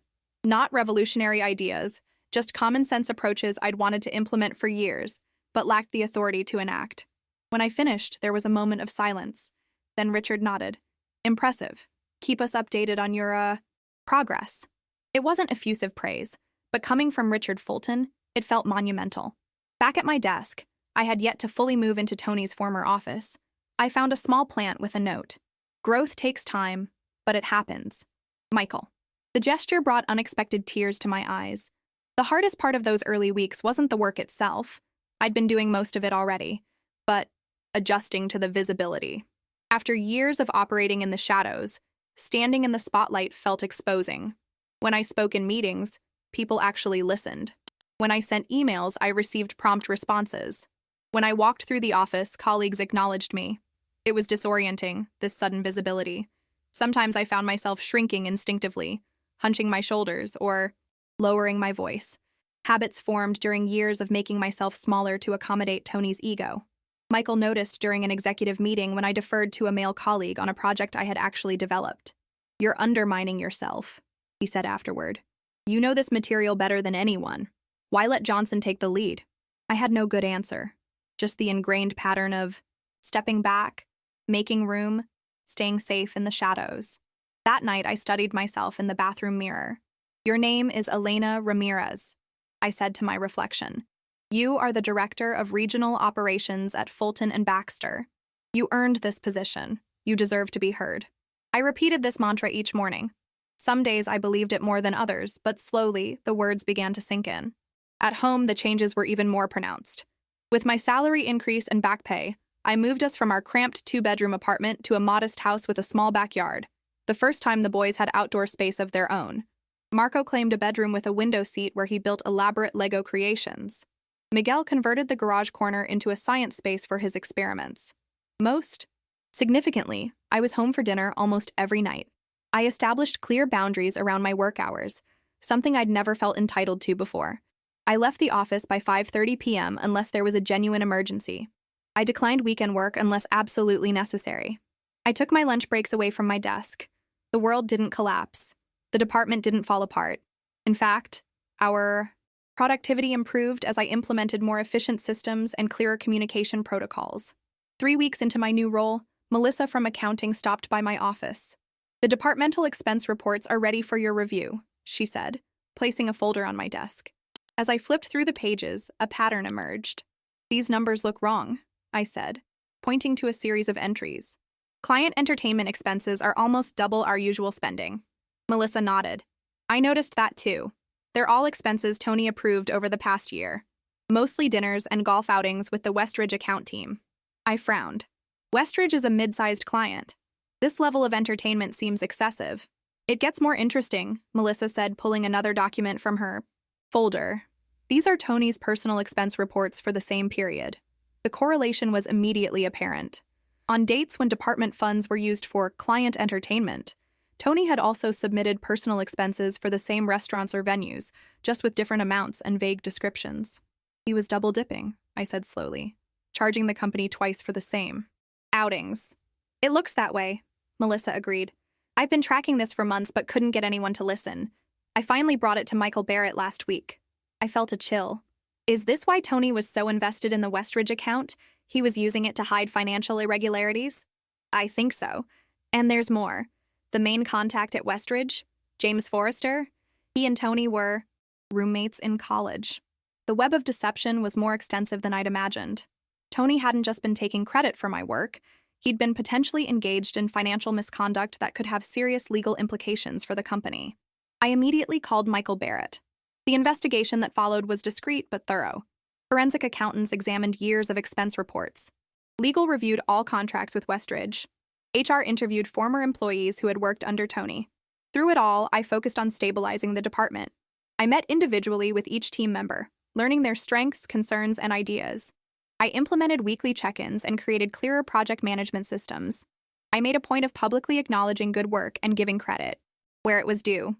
Not revolutionary ideas, just common-sense approaches I'd wanted to implement for years, but lacked the authority to enact. When I finished, there was a moment of silence. Then Richard nodded. Impressive. Keep us updated on your, progress. It wasn't effusive praise, but coming from Richard Fulton, it felt monumental. Back at my desk, I had yet to fully move into Tony's former office. I found a small plant with a note. Growth takes time, but it happens. Michael. The gesture brought unexpected tears to my eyes. The hardest part of those early weeks wasn't the work itself. I'd been doing most of it already, but adjusting to the visibility. After years of operating in the shadows, standing in the spotlight felt exposing. When I spoke in meetings, people actually listened. When I sent emails, I received prompt responses. When I walked through the office, colleagues acknowledged me. It was disorienting, this sudden visibility. Sometimes I found myself shrinking instinctively, hunching my shoulders, or lowering my voice. Habits formed during years of making myself smaller to accommodate Tony's ego. Michael noticed during an executive meeting when I deferred to a male colleague on a project I had actually developed. You're undermining yourself, he said afterward. You know this material better than anyone. Why let Johnson take the lead? I had no good answer. Just the ingrained pattern of stepping back, making room, staying safe in the shadows. That night, I studied myself in the bathroom mirror. Your name is Elena Ramirez, I said to my reflection. You are the director of regional operations at Fulton and Baxter. You earned this position. You deserve to be heard. I repeated this mantra each morning. Some days I believed it more than others, but slowly the words began to sink in. At home, the changes were even more pronounced. With my salary increase and back pay, I moved us from our cramped 2-bedroom apartment to a modest house with a small backyard, the first time the boys had outdoor space of their own. Marco claimed a bedroom with a window seat where he built elaborate Lego creations. Miguel converted the garage corner into a science space for his experiments. Most significantly, I was home for dinner almost every night. I established clear boundaries around my work hours, something I'd never felt entitled to before. I left the office by 5:30 p.m. unless there was a genuine emergency. I declined weekend work unless absolutely necessary. I took my lunch breaks away from my desk. The world didn't collapse. The department didn't fall apart. In fact, our productivity improved as I implemented more efficient systems and clearer communication protocols. 3 weeks into my new role, Melissa from accounting stopped by my office. The departmental expense reports are ready for your review, she said, placing a folder on my desk. As I flipped through the pages, a pattern emerged. These numbers look wrong, I said, pointing to a series of entries. Client entertainment expenses are almost double our usual spending. Melissa nodded. I noticed that too. They're all expenses Tony approved over the past year, mostly dinners and golf outings with the Westridge account team. I frowned. Westridge is a mid-sized client. This level of entertainment seems excessive. It gets more interesting, Melissa said, pulling another document from her folder. These are Tony's personal expense reports for the same period. The correlation was immediately apparent. On dates when department funds were used for client entertainment, Tony had also submitted personal expenses for the same restaurants or venues, just with different amounts and vague descriptions. He was double dipping, I said slowly, charging the company twice for the same outings. It looks that way, Melissa agreed. I've been tracking this for months but couldn't get anyone to listen. I finally brought it to Michael Barrett last week. I felt a chill. Is this why Tony was so invested in the Westridge account? He was using it to hide financial irregularities? I think so. And there's more. The main contact at Westridge, James Forrester, he and Tony were roommates in college. The web of deception was more extensive than I'd imagined. Tony hadn't just been taking credit for my work, he'd been potentially engaged in financial misconduct that could have serious legal implications for the company. I immediately called Michael Barrett. The investigation that followed was discreet but thorough. Forensic accountants examined years of expense reports. Legal reviewed all contracts with Westridge. HR interviewed former employees who had worked under Tony. Through it all, I focused on stabilizing the department. I met individually with each team member, learning their strengths, concerns, and ideas. I implemented weekly check-ins and created clearer project management systems. I made a point of publicly acknowledging good work and giving credit where it was due.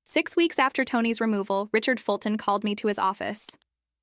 6 weeks after Tony's removal, Richard Fulton called me to his office.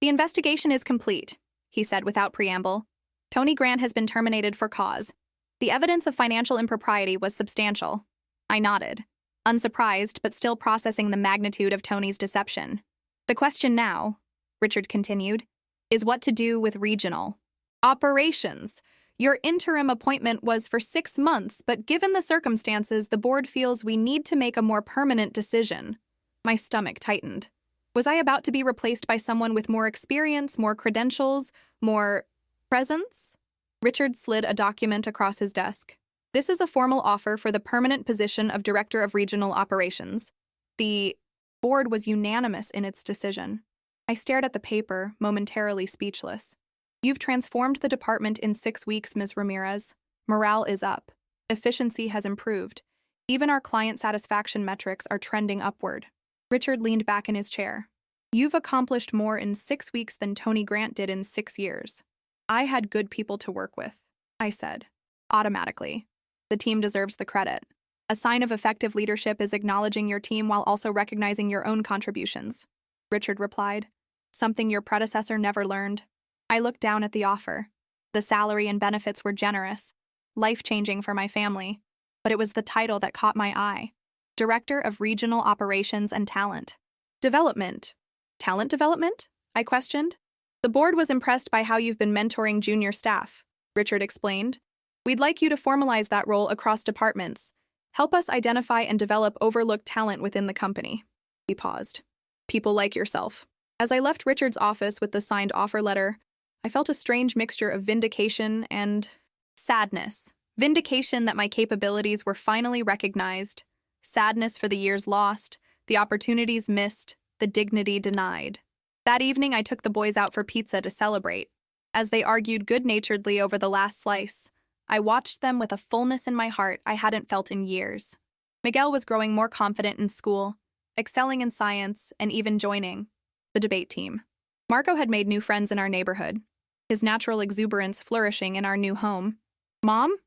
"The investigation is complete," he said without preamble. "Tony Grant has been terminated for cause. The evidence of financial impropriety was substantial." I nodded, unsurprised but still processing the magnitude of Tony's deception. "The question now," Richard continued, "is what to do with regional operations. Your interim appointment was for 6 months, but given the circumstances, the board feels we need to make a more permanent decision." My stomach tightened. Was I about to be replaced by someone with more experience, more credentials, more presence? Richard slid a document across his desk. "This is a formal offer for the permanent position of Director of Regional Operations." The board was unanimous in its decision. I stared at the paper, momentarily speechless. "You've transformed the department in 6 weeks, Ms. Ramirez. Morale is up. Efficiency has improved. Even our client satisfaction metrics are trending upward." Richard leaned back in his chair. "You've accomplished more in 6 weeks than Tony Grant did in 6 years. I had good people to work with," I said, automatically. "The team deserves the credit. A sign of effective leadership is acknowledging your team while also recognizing your own contributions," Richard replied. "Something your predecessor never learned." I looked down at the offer. The salary and benefits were generous, life-changing for my family, but it was the title that caught my eye. Director of Regional Operations and Talent Development. Talent development? I questioned. "The board was impressed by how you've been mentoring junior staff," Richard explained. "We'd like you to formalize that role across departments. Help us identify and develop overlooked talent within the company." He paused. "People like yourself." As I left Richard's office with the signed offer letter, I felt a strange mixture of vindication and sadness. Vindication that my capabilities were finally recognized. Sadness for the years lost, the opportunities missed, the dignity denied. That evening, I took the boys out for pizza to celebrate. As they argued good-naturedly over the last slice, I watched them with a fullness in my heart I hadn't felt in years. Miguel was growing more confident in school, excelling in science, and even joining the debate team. Marco had made new friends in our neighborhood, his natural exuberance flourishing in our new home. "Mom,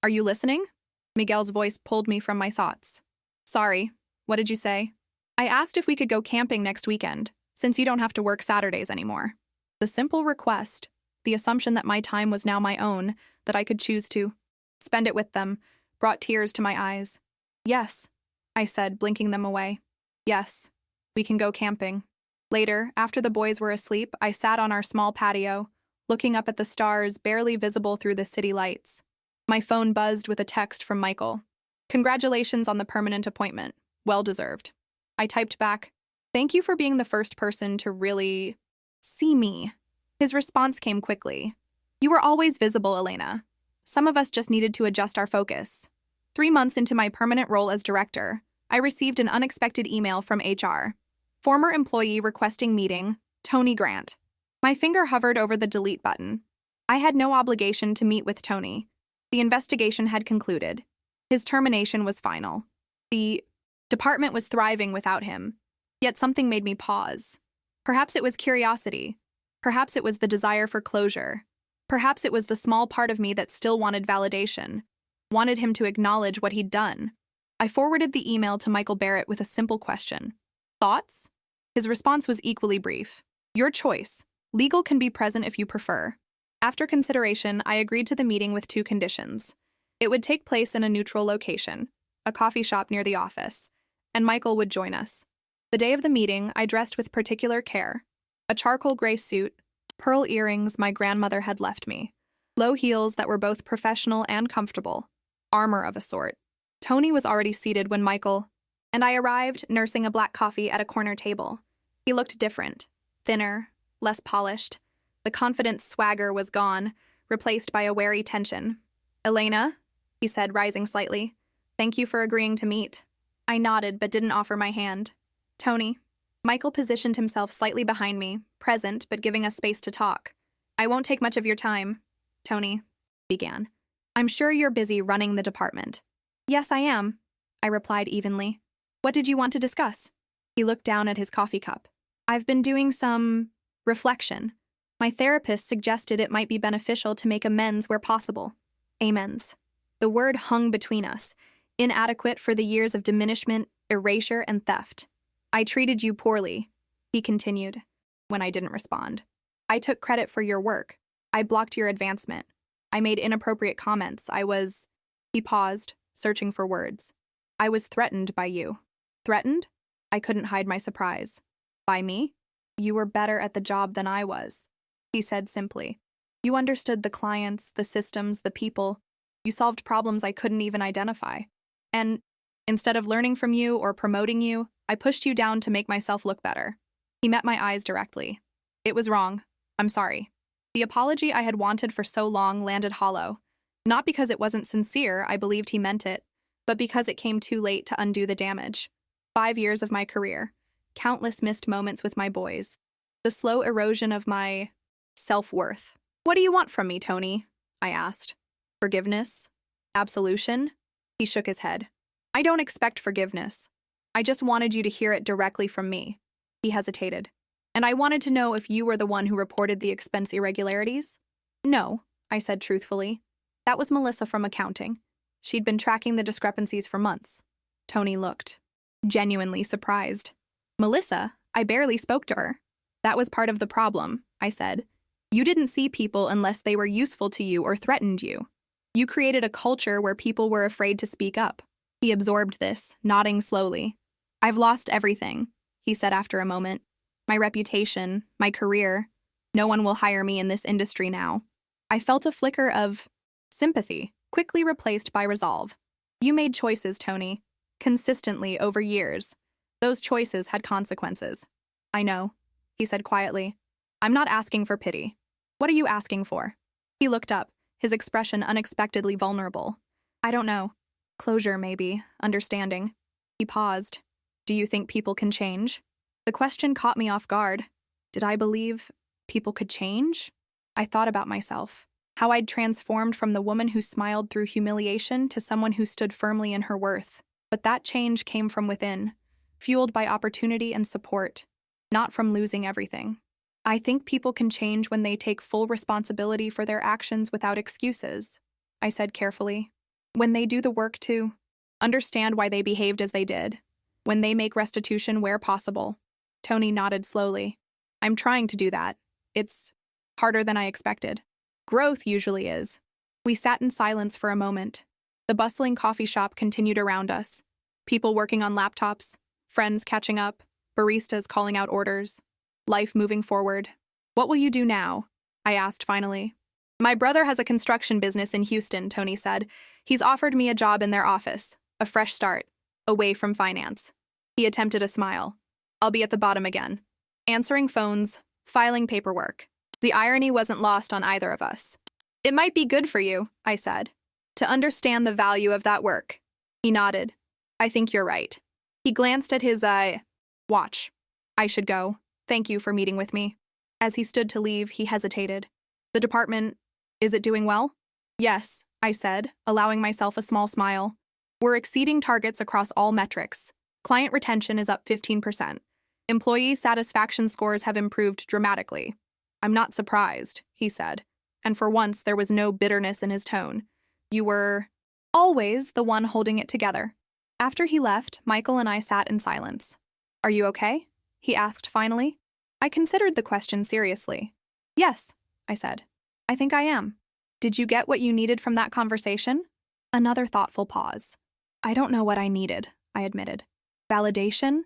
are you listening?" Miguel's voice pulled me from my thoughts. "Sorry, what did you say?" "I asked if we could go camping next weekend, since you don't have to work Saturdays anymore." The simple request, the assumption that my time was now my own, that I could choose to spend it with them, brought tears to my eyes. "Yes," I said, blinking them away. "Yes, we can go camping." Later, after the boys were asleep, I sat on our small patio, looking up at the stars barely visible through the city lights. My phone buzzed with a text from Michael. "Congratulations on the permanent appointment. Well deserved." I typed back, "Thank you for being the first person to really see me." His response came quickly. "You were always visible, Elena. Some of us just needed to adjust our focus." 3 months into my permanent role as director, I received an unexpected email from HR. Former employee requesting meeting, Tony Grant. My finger hovered over the delete button. I had no obligation to meet with Tony. The investigation had concluded. His termination was final. The department was thriving without him. Yet something made me pause. Perhaps it was curiosity. Perhaps it was the desire for closure. Perhaps it was the small part of me that still wanted validation, wanted him to acknowledge what he'd done. I forwarded the email to Michael Barrett with a simple question. "Thoughts?" His response was equally brief. "Your choice. Legal can be present if you prefer." After consideration, I agreed to the meeting with 2 conditions. It would take place in a neutral location, a coffee shop near the office, and Michael would join us. The day of the meeting, I dressed with particular care. A charcoal gray suit, pearl earrings my grandmother had left me, low heels that were both professional and comfortable, armor of a sort. Tony was already seated when Michael and I arrived, nursing a black coffee at a corner table. He looked different, thinner, less polished. The confident swagger was gone, replaced by a wary tension. "Elena," he said, rising slightly, "thank you for agreeing to meet." I nodded but didn't offer my hand. Tony. Michael positioned himself slightly behind me, present but giving us space to talk. I won't take much of your time, Tony began. I'm sure you're busy running the department. Yes, I am, I replied evenly. What did you want to discuss? He looked down at his coffee cup. I've been doing some reflection. My therapist suggested it might be beneficial to make amends where possible. Amends. The word hung between us, inadequate for the years of diminishment, erasure, and theft. I treated you poorly, he continued, when I didn't respond. I took credit for your work. I blocked your advancement. I made inappropriate comments. He paused, searching for words. I was threatened by you. Threatened? I couldn't hide my surprise. By me? You were better at the job than I was, he said simply. You understood the clients, the systems, the people. You solved problems I couldn't even identify. And instead of learning from you or promoting you, I pushed you down to make myself look better. He met my eyes directly. It was wrong. I'm sorry. The apology I had wanted for so long landed hollow. Not because it wasn't sincere, I believed he meant it, but because it came too late to undo the damage. 5 years of my career, countless missed moments with my boys, the slow erosion of my self-worth. What do you want from me, Tony? I asked. Forgiveness? Absolution? He shook his head. I don't expect forgiveness. I just wanted you to hear it directly from me. He hesitated. And I wanted to know if you were the one who reported the expense irregularities? No, I said truthfully. That was Melissa from accounting. She'd been tracking the discrepancies for months. Tony looked genuinely surprised. Melissa? I barely spoke to her. That was part of the problem, I said. You didn't see people unless they were useful to you or threatened you. You created a culture where people were afraid to speak up. He absorbed this, nodding slowly. I've lost everything, he said after a moment. My reputation, my career. No one will hire me in this industry now. I felt a flicker of sympathy, quickly replaced by resolve. You made choices, Tony, consistently over years. Those choices had consequences. I know, he said quietly. I'm not asking for pity. What are you asking for? He looked up, his expression unexpectedly vulnerable. I don't know. Closure, maybe. Understanding. He paused. Do you think people can change? The question caught me off guard. Did I believe people could change? I thought about myself, how I'd transformed from the woman who smiled through humiliation to someone who stood firmly in her worth. But that change came from within, fueled by opportunity and support, not from losing everything. I think people can change when they take full responsibility for their actions without excuses, I said carefully. When they do the work to understand why they behaved as they did. When they make restitution where possible. Tony nodded slowly. I'm trying to do that. It's harder than I expected. Growth usually is. We sat in silence for a moment. The bustling coffee shop continued around us. People working on laptops, friends catching up, baristas calling out orders. Life moving forward. What will you do now? I asked finally. My brother has a construction business in Houston, Tony said. He's offered me a job in their office, a fresh start, away from finance. He attempted a smile. I'll be at the bottom again. Answering phones, filing paperwork. The irony wasn't lost on either of us. It might be good for you, I said, to understand the value of that work. He nodded. I think you're right. He glanced at his, watch. I should go. Thank you for meeting with me. As he stood to leave, he hesitated. The department, is it doing well? Yes, I said, allowing myself a small smile. We're exceeding targets across all metrics. Client retention is up 15%. Employee satisfaction scores have improved dramatically. I'm not surprised, he said, and for once there was no bitterness in his tone. You were always the one holding it together. After he left, Michael and I sat in silence. Are you okay? He asked finally. I considered the question seriously. Yes, I said. I think I am. Did you get what you needed from that conversation? Another thoughtful pause. I don't know what I needed, I admitted. Validation?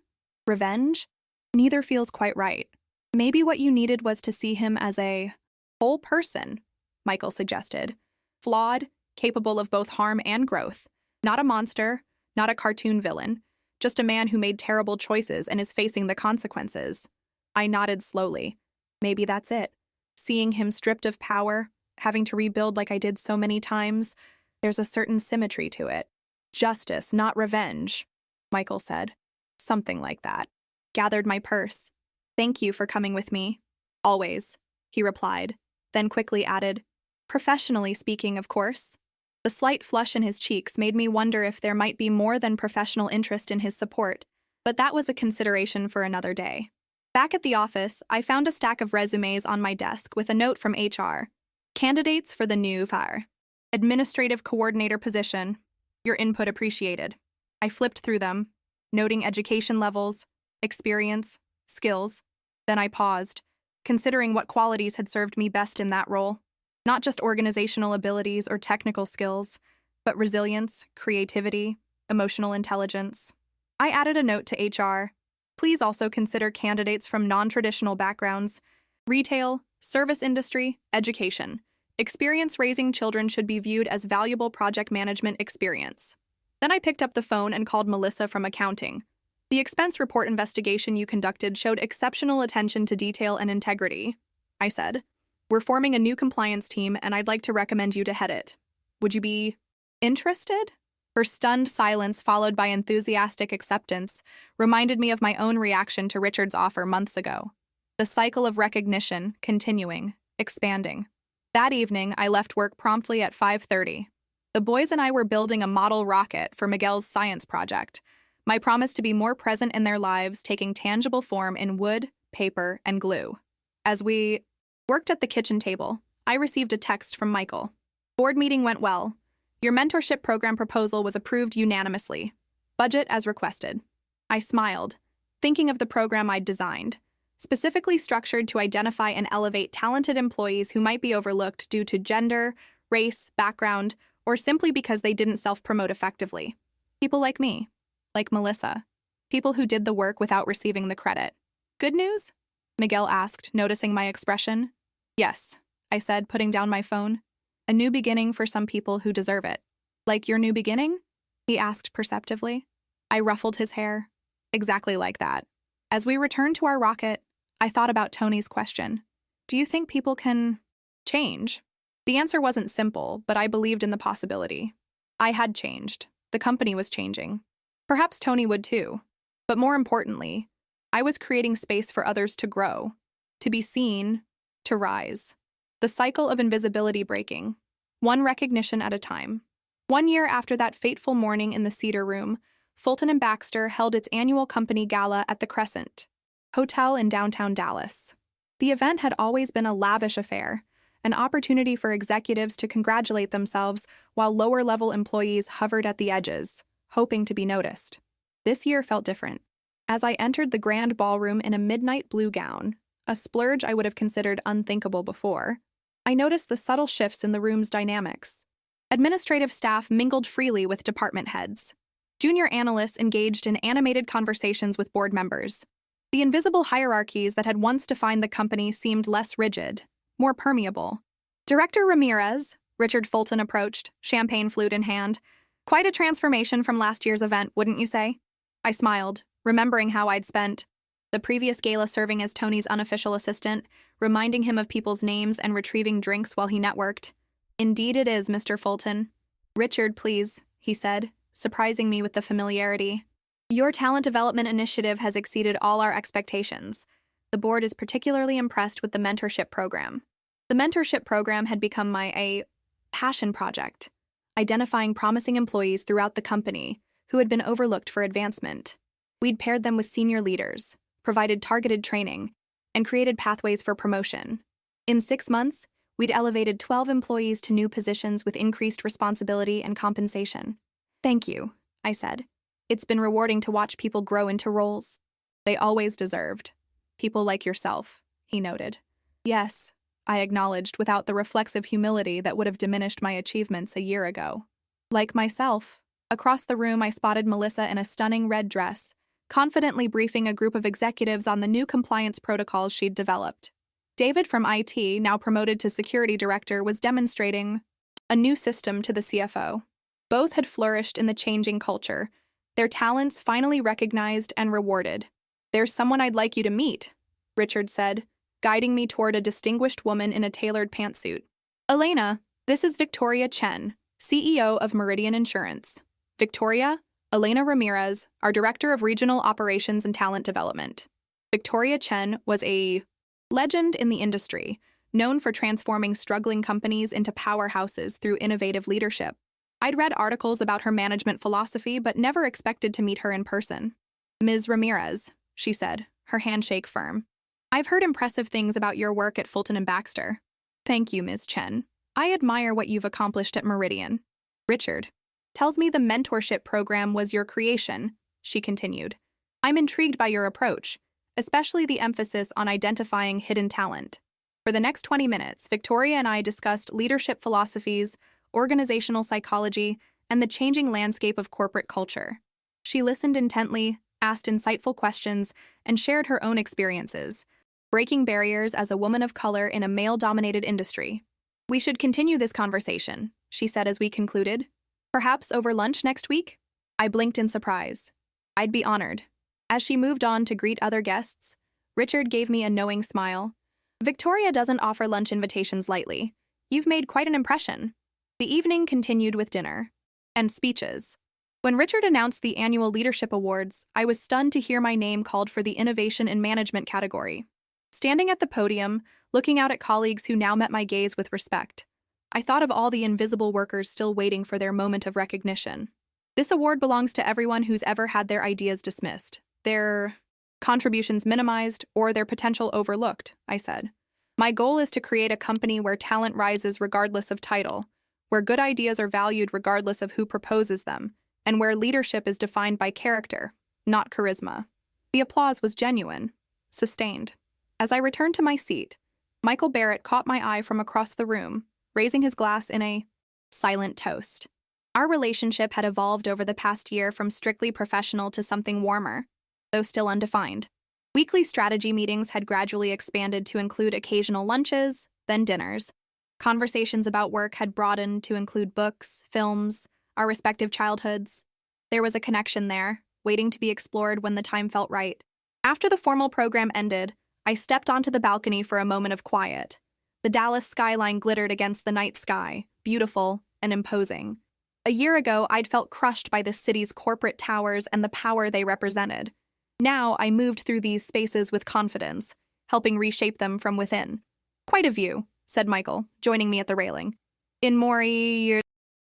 Revenge? Neither feels quite right. Maybe what you needed was to see him as a whole person, Michael suggested. Flawed, capable of both harm and growth. Not a monster, not a cartoon villain. Just a man who made terrible choices and is facing the consequences. I nodded slowly. Maybe that's it. Seeing him stripped of power, having to rebuild like I did so many times, there's a certain symmetry to it. Justice, not revenge, Michael said. Something like that. gathered my purse. "Thank you for coming with me." "Always," he replied, then quickly added, "Professionally speaking, of course." The slight flush in his cheeks made me wonder if there might be more than professional interest in his support, but that was a consideration for another day. Back at the office, I found a stack of resumes on my desk with a note from HR. "Candidates for the new FAR. Administrative coordinator position. Your input appreciated." I flipped through them, noting education levels, experience, skills. Then I paused, considering what qualities had served me best in that role. Not just organizational abilities or technical skills, but resilience, creativity, emotional intelligence. I added a note to HR. "Please also consider candidates from non-traditional backgrounds, retail, service industry, education. Experience raising children should be viewed as valuable project management experience." Then I picked up the phone and called Melissa from accounting. "The expense report investigation you conducted showed exceptional attention to detail and integrity," I said. "We're forming a new compliance team, and I'd like to recommend you to head it. Would you be interested?" Her stunned silence, followed by enthusiastic acceptance, reminded me of my own reaction to Richard's offer months ago. The cycle of recognition, continuing, expanding. That evening, I left work promptly at 5:30. The boys and I were building a model rocket for Miguel's science project. My promise to be more present in their lives taking tangible form in wood, paper, and glue. As we worked at the kitchen table, I received a text from Michael. "Board meeting went well. Your mentorship program proposal was approved unanimously. Budget as requested." I smiled, thinking of the program I'd designed, specifically structured to identify and elevate talented employees who might be overlooked due to gender, race, background, or simply because they didn't self-promote effectively. People like me, like Melissa. People who did the work without receiving the credit. "Good news?" Miguel asked, noticing my expression. "Yes," I said, putting down my phone. "A new beginning for some people who deserve it." "Like your new beginning?" he asked perceptively. I ruffled his hair. "Exactly like that." As we returned to our rocket, I thought about Tony's question. "Do you think people can change?" The answer wasn't simple, but I believed in the possibility. I had changed. The company was changing. Perhaps Tony would too. But more importantly, I was creating space for others to grow, to be seen, to rise. The cycle of invisibility breaking, one recognition at a time. 1 year after that fateful morning in the Cedar Room, Fulton and Baxter held its annual company gala at the Crescent Hotel in downtown Dallas. The event had always been a lavish affair, an opportunity for executives to congratulate themselves while lower-level employees hovered at the edges, hoping to be noticed. This year felt different. As I entered the grand ballroom in a midnight blue gown, a splurge I would have considered unthinkable before, I noticed the subtle shifts in the room's dynamics. Administrative staff mingled freely with department heads. Junior analysts engaged in animated conversations with board members. The invisible hierarchies that had once defined the company seemed less rigid, more permeable. "Director Ramirez," Richard Fulton approached, champagne flute in hand. "Quite a transformation from last year's event, wouldn't you say?" I smiled, remembering how I'd spent the previous gala serving as Tony's unofficial assistant, reminding him of people's names and retrieving drinks while he networked. "Indeed it is, Mr. Fulton." "Richard, please," he said, surprising me with the familiarity. "Your talent development initiative has exceeded all our expectations. The board is particularly impressed with the mentorship program." The mentorship program had become my passion project, identifying promising employees throughout the company who had been overlooked for advancement. We'd paired them with senior leaders, provided targeted training, and created pathways for promotion. In 6 months, we'd elevated 12 employees to new positions with increased responsibility and compensation. "Thank you," I said. "It's been rewarding to watch people grow into roles they always deserved. People like yourself," he noted. "Yes," I acknowledged without the reflexive humility that would have diminished my achievements a year ago. Like myself, across the room I spotted Melissa in a stunning red dress, confidently briefing a group of executives on the new compliance protocols she'd developed. David from IT, now promoted to security director, was demonstrating a new system to the CFO. Both had flourished in the changing culture, their talents finally recognized and rewarded. "There's someone I'd like you to meet," Richard said, guiding me toward a distinguished woman in a tailored pantsuit. "Elena, this is Victoria Chen, CEO of Meridian Insurance." "Victoria? Elena Ramirez, our Director of Regional Operations and Talent Development. Victoria Chen was a legend in the industry, known for transforming struggling companies into powerhouses through innovative leadership. I'd read articles about her management philosophy, but never expected to meet her in person. Ms. Ramirez, she said, her handshake firm. I've heard impressive things about your work at Fulton and Baxter. Thank you, Ms. Chen. I admire what you've accomplished at Meridian. Richard tells me the mentorship program was your creation, she continued. I'm intrigued by your approach, especially the emphasis on identifying hidden talent. For the next 20 minutes, Victoria and I discussed leadership philosophies, organizational psychology, and the changing landscape of corporate culture. She listened intently, asked insightful questions, and shared her own experiences, breaking barriers as a woman of color in a male-dominated industry. We should continue this conversation, she said as we concluded. Perhaps over lunch next week? I blinked in surprise. I'd be honored. As she moved on to greet other guests, Richard gave me a knowing smile. Victoria doesn't offer lunch invitations lightly. You've made quite an impression. The evening continued with dinner and speeches. When Richard announced the annual leadership awards, I was stunned to hear my name called for the Innovation in Management category. Standing at the podium, looking out at colleagues who now met my gaze with respect, I thought of all the invisible workers still waiting for their moment of recognition. This award belongs to everyone who's ever had their ideas dismissed, their contributions minimized, or their potential overlooked, I said. My goal is to create a company where talent rises regardless of title, where good ideas are valued regardless of who proposes them, and where leadership is defined by character, not charisma. The applause was genuine, sustained. As I returned to my seat, Michael Barrett caught my eye from across the room, raising his glass in a silent toast. Our relationship had evolved over the past year from strictly professional to something warmer, though still undefined. Weekly strategy meetings had gradually expanded to include occasional lunches, then dinners. Conversations about work had broadened to include books, films, our respective childhoods. There was a connection there, waiting to be explored when the time felt right. After the formal program ended, I stepped onto the balcony for a moment of quiet. The Dallas skyline glittered against the night sky, beautiful and imposing. A year ago, I'd felt crushed by the city's corporate towers and the power they represented. Now, I moved through these spaces with confidence, helping reshape them from within. Quite a view, said Michael, joining me at the railing. In more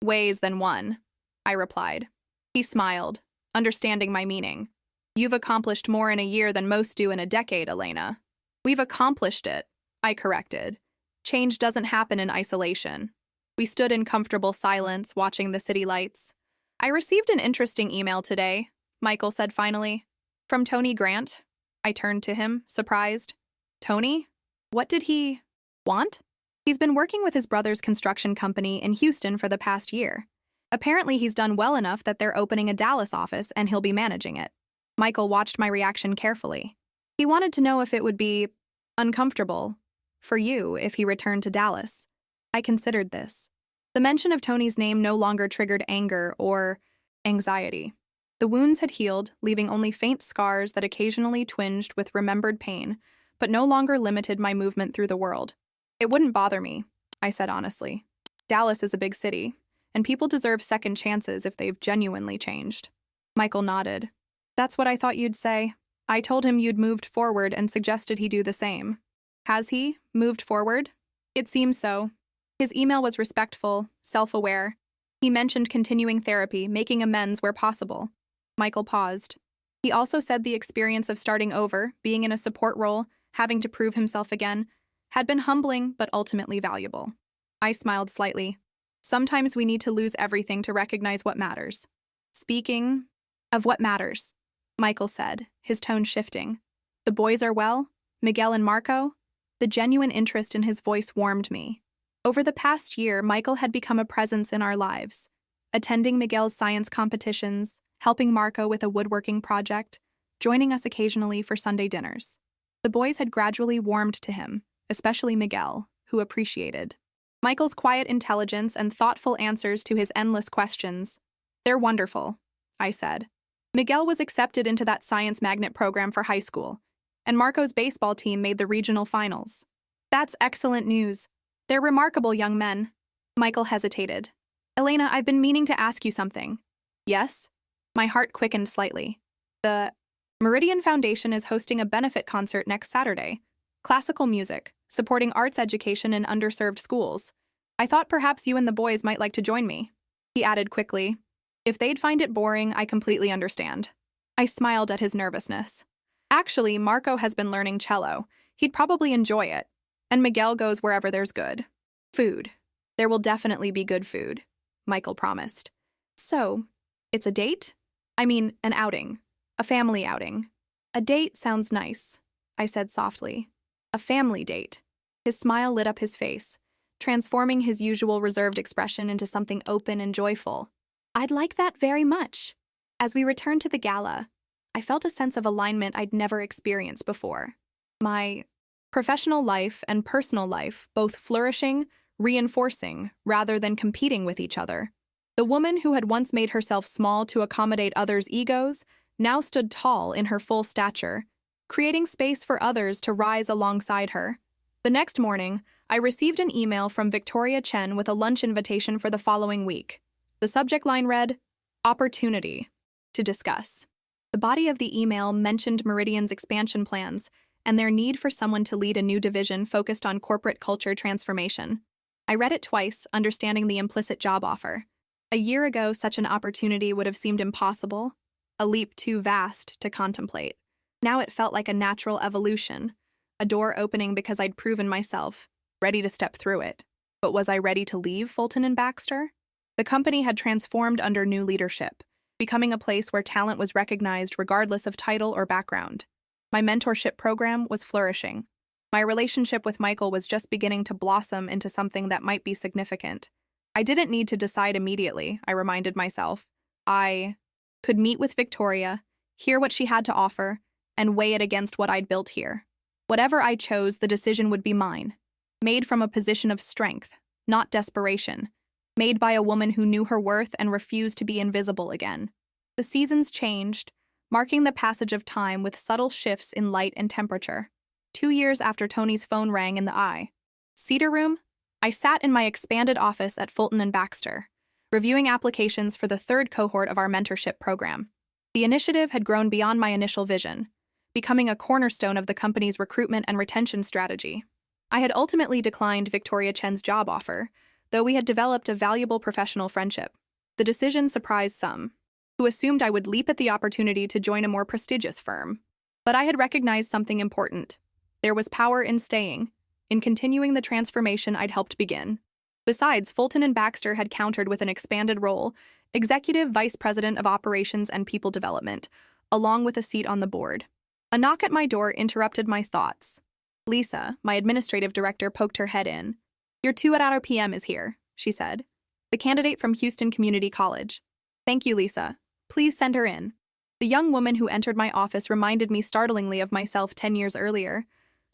ways than one, I replied. He smiled, understanding my meaning. You've accomplished more in a year than most do in a decade, Elena. We've accomplished it, I corrected. Change doesn't happen in isolation. We stood in comfortable silence, watching the city lights. I received an interesting email today, Michael said finally. From Tony Grant. I turned to him, surprised. Tony? What did he want? He's been working with his brother's construction company in Houston for the past year. Apparently, he's done well enough that they're opening a Dallas office and he'll be managing it. Michael watched my reaction carefully. He wanted to know if it would be uncomfortable for you if he returned to Dallas. I considered this. The mention of Tony's name no longer triggered anger or anxiety. The wounds had healed, leaving only faint scars that occasionally twinged with remembered pain, but no longer limited my movement through the world. It wouldn't bother me, I said honestly. Dallas is a big city, and people deserve second chances if they've genuinely changed. Michael nodded. That's what I thought you'd say. I told him you'd moved forward and suggested he do the same. Has he moved forward? It seems so. His email was respectful, self-aware. He mentioned continuing therapy, making amends where possible. Michael paused. He also said the experience of starting over, being in a support role, having to prove himself again, had been humbling but ultimately valuable. I smiled slightly. Sometimes we need to lose everything to recognize what matters. Speaking of what matters, Michael said, his tone shifting. The boys are well? Miguel and Marco? The genuine interest in his voice warmed me. Over the past year, Michael had become a presence in our lives, attending Miguel's science competitions, helping Marco with a woodworking project, joining us occasionally for Sunday dinners. The boys had gradually warmed to him, especially Miguel, who appreciated Michael's quiet intelligence and thoughtful answers to his endless questions. They're wonderful, I said. Miguel was accepted into that science magnet program for high school, and Marco's baseball team made the regional finals. That's excellent news. They're remarkable young men. Michael hesitated. Elena, I've been meaning to ask you something. Yes? My heart quickened slightly. The Meridian Foundation is hosting a benefit concert next Saturday. Classical music, supporting arts education in underserved schools. I thought perhaps you and the boys might like to join me. He added quickly. If they'd find it boring, I completely understand. I smiled at his nervousness. Actually, Marco has been learning cello. He'd probably enjoy it. And Miguel goes wherever there's good food. There will definitely be good food, Michael promised. So, it's a date? I mean, an outing. A family outing. A date sounds nice, I said softly. A family date. His smile lit up his face, transforming his usual reserved expression into something open and joyful. I'd like that very much. As we returned to the gala, I felt a sense of alignment I'd never experienced before. My professional life and personal life both flourishing, reinforcing, rather than competing with each other. The woman who had once made herself small to accommodate others' egos now stood tall in her full stature, creating space for others to rise alongside her. The next morning, I received an email from Victoria Chen with a lunch invitation for the following week. The subject line read, "Opportunity to discuss." The body of the email mentioned Meridian's expansion plans and their need for someone to lead a new division focused on corporate culture transformation. I read it twice, understanding the implicit job offer. A year ago, such an opportunity would have seemed impossible, a leap too vast to contemplate. Now it felt like a natural evolution, a door opening because I'd proven myself, ready to step through it. But was I ready to leave Fulton and Baxter? The company had transformed under new leadership, becoming a place where talent was recognized regardless of title or background. My mentorship program was flourishing. My relationship with Michael was just beginning to blossom into something that might be significant. I didn't need to decide immediately, I reminded myself. I could meet with Victoria, hear what she had to offer, and weigh it against what I'd built here. Whatever I chose, the decision would be mine, made from a position of strength, not desperation, made by a woman who knew her worth and refused to be invisible again. The seasons changed, marking the passage of time with subtle shifts in light and temperature. 2 years after Tony's phone rang in the Cedar Room, I sat in my expanded office at Fulton and Baxter, reviewing applications for the third cohort of our mentorship program. The initiative had grown beyond my initial vision, becoming a cornerstone of the company's recruitment and retention strategy. I had ultimately declined Victoria Chen's job offer, though we had developed a valuable professional friendship. The decision surprised some, who assumed I would leap at the opportunity to join a more prestigious firm. But I had recognized something important. There was power in staying, in continuing the transformation I'd helped begin. Besides, Fulton and Baxter had countered with an expanded role, Executive Vice President of Operations and People Development, along with a seat on the board. A knock at my door interrupted my thoughts. Lisa, my administrative director, poked her head in. "Your 2 at our PM is here," she said. "The candidate from Houston Community College." "Thank you, Lisa. Please send her in." The young woman who entered my office reminded me startlingly of myself 10 years earlier.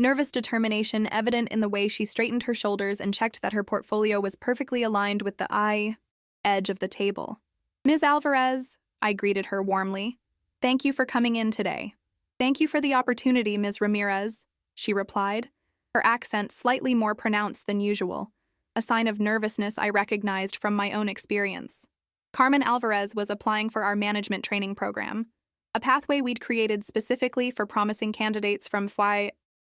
Nervous determination evident in the way she straightened her shoulders and checked that her portfolio was perfectly aligned with the edge of the table. "Ms. Alvarez," I greeted her warmly. "Thank you for coming in today." "Thank you for the opportunity, Ms. Ramirez," she replied, her accent slightly more pronounced than usual, a sign of nervousness I recognized from my own experience. Carmen Alvarez was applying for our management training program, a pathway we'd created specifically for promising candidates from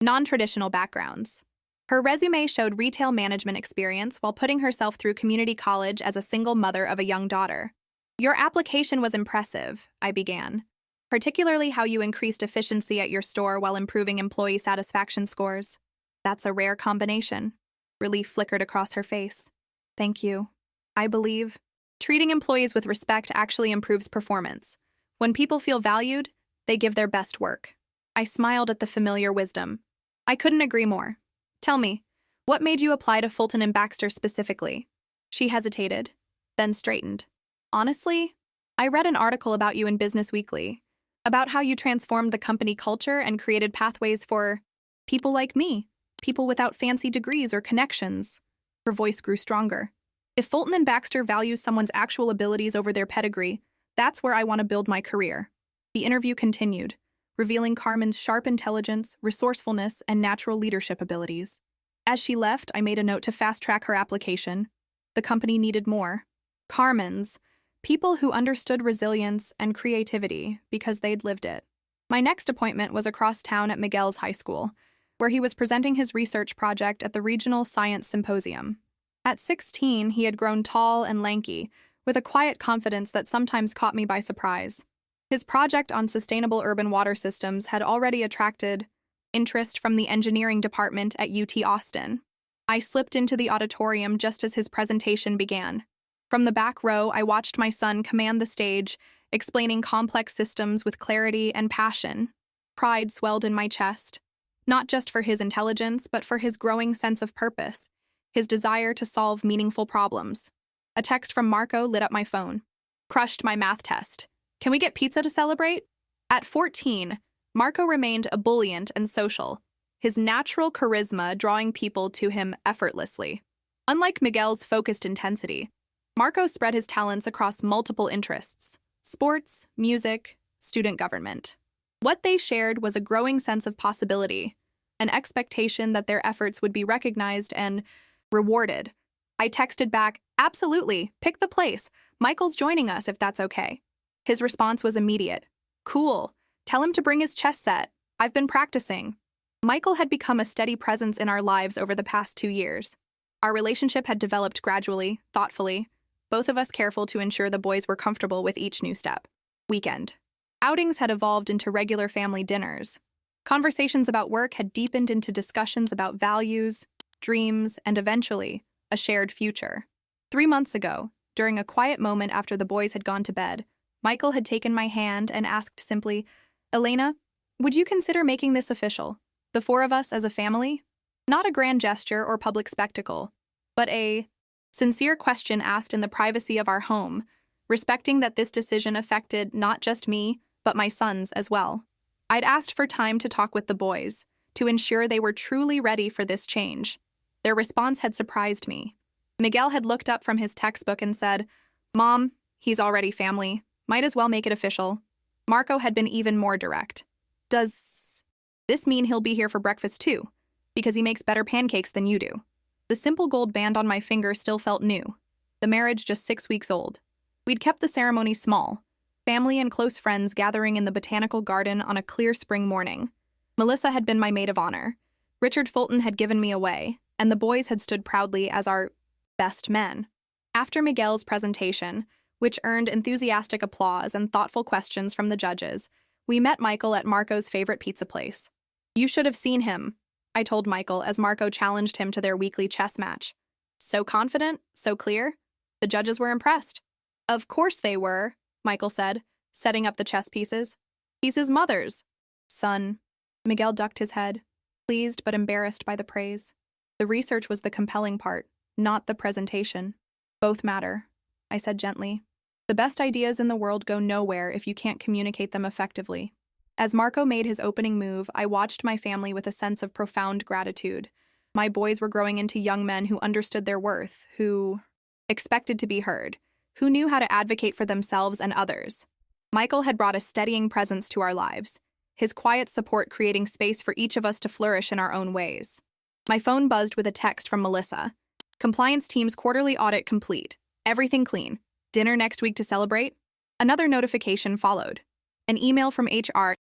non-traditional backgrounds. Her resume showed retail management experience while putting herself through community college as a single mother of a young daughter. "Your application was impressive," I began, "particularly how you increased efficiency at your store while improving employee satisfaction scores. That's a rare combination." Relief flickered across her face. "Thank you. I believe treating employees with respect actually improves performance. When people feel valued, they give their best work." I smiled at the familiar wisdom. "I couldn't agree more. Tell me, what made you apply to Fulton and Baxter specifically?" She hesitated, then straightened. "Honestly, I read an article about you in Business Weekly, about how you transformed the company culture and created pathways for people like me, people without fancy degrees or connections." Her voice grew stronger. "If Fulton and Baxter values someone's actual abilities over their pedigree, that's where I want to build my career." The interview continued, revealing Carmen's sharp intelligence, resourcefulness, and natural leadership abilities. As she left, I made a note to fast-track her application. The company needed more Carmen's People who understood resilience and creativity because they'd lived it. My next appointment was across town at Miguel's high school, where he was presenting his research project at the Regional Science Symposium. At 16, he had grown tall and lanky, with a quiet confidence that sometimes caught me by surprise. His project on sustainable urban water systems had already attracted interest from the engineering department at UT Austin. I slipped into the auditorium just as his presentation began. From the back row, I watched my son command the stage, explaining complex systems with clarity and passion. Pride swelled in my chest, not just for his intelligence, but for his growing sense of purpose, his desire to solve meaningful problems. A text from Marco lit up my phone. Crushed my math test. Can we get pizza to celebrate? At 14, Marco remained ebullient and social, his natural charisma drawing people to him effortlessly. Unlike Miguel's focused intensity, Marco spread his talents across multiple interests: sports, music, student government. What they shared was a growing sense of possibility, an expectation that their efforts would be recognized and rewarded. I texted back, "Absolutely, pick the place. Michael's joining us if that's okay." His response was immediate. "Cool. Tell him to bring his chess set. I've been practicing." Michael had become a steady presence in our lives over the past 2 years. Our relationship had developed gradually, thoughtfully, both of us careful to ensure the boys were comfortable with each new step. Weekend. Outings had evolved into regular family dinners. Conversations about work had deepened into discussions about values, dreams, and eventually, a shared future. 3 months ago, during a quiet moment after the boys had gone to bed, Michael had taken my hand and asked simply, "Elena, would you consider making this official? The 4 of us as a family? Not a grand gesture or public spectacle, but a sincere question asked in the privacy of our home, respecting that this decision affected not just me, but my sons as well." I'd asked for time to talk with the boys, to ensure they were truly ready for this change. Their response had surprised me. Miguel had looked up from his textbook and said, "Mom, he's already family. Might as well make it official." Marco had been even more direct. "Does this mean he'll be here for breakfast too? Because he makes better pancakes than you do." The simple gold band on my finger still felt new, the marriage just 6 weeks old. We'd kept the ceremony small, family and close friends gathering in the botanical garden on a clear spring morning. Melissa had been my maid of honor. Richard Fulton had given me away, and the boys had stood proudly as our best men. After Miguel's presentation, which earned enthusiastic applause and thoughtful questions from the judges, we met Michael at Marco's favorite pizza place. "You should have seen him," I told Michael as Marco challenged him to their weekly chess match. "So confident, so clear." The judges were impressed. "Of course they were," Michael said, setting up the chess pieces. "He's his mother's son." Miguel ducked his head, pleased but embarrassed by the praise. The research was the compelling part, not the presentation. "Both matter," I said gently. "The best ideas in the world go nowhere if you can't communicate them effectively." As Marco made his opening move, I watched my family with a sense of profound gratitude. My boys were growing into young men who understood their worth, who expected to be heard, who knew how to advocate for themselves and others. Michael had brought a steadying presence to our lives, his quiet support creating space for each of us to flourish in our own ways. My phone buzzed with a text from Melissa. "Compliance team's quarterly audit complete. Everything clean. Dinner next week to celebrate?" Another notification followed. An email from HR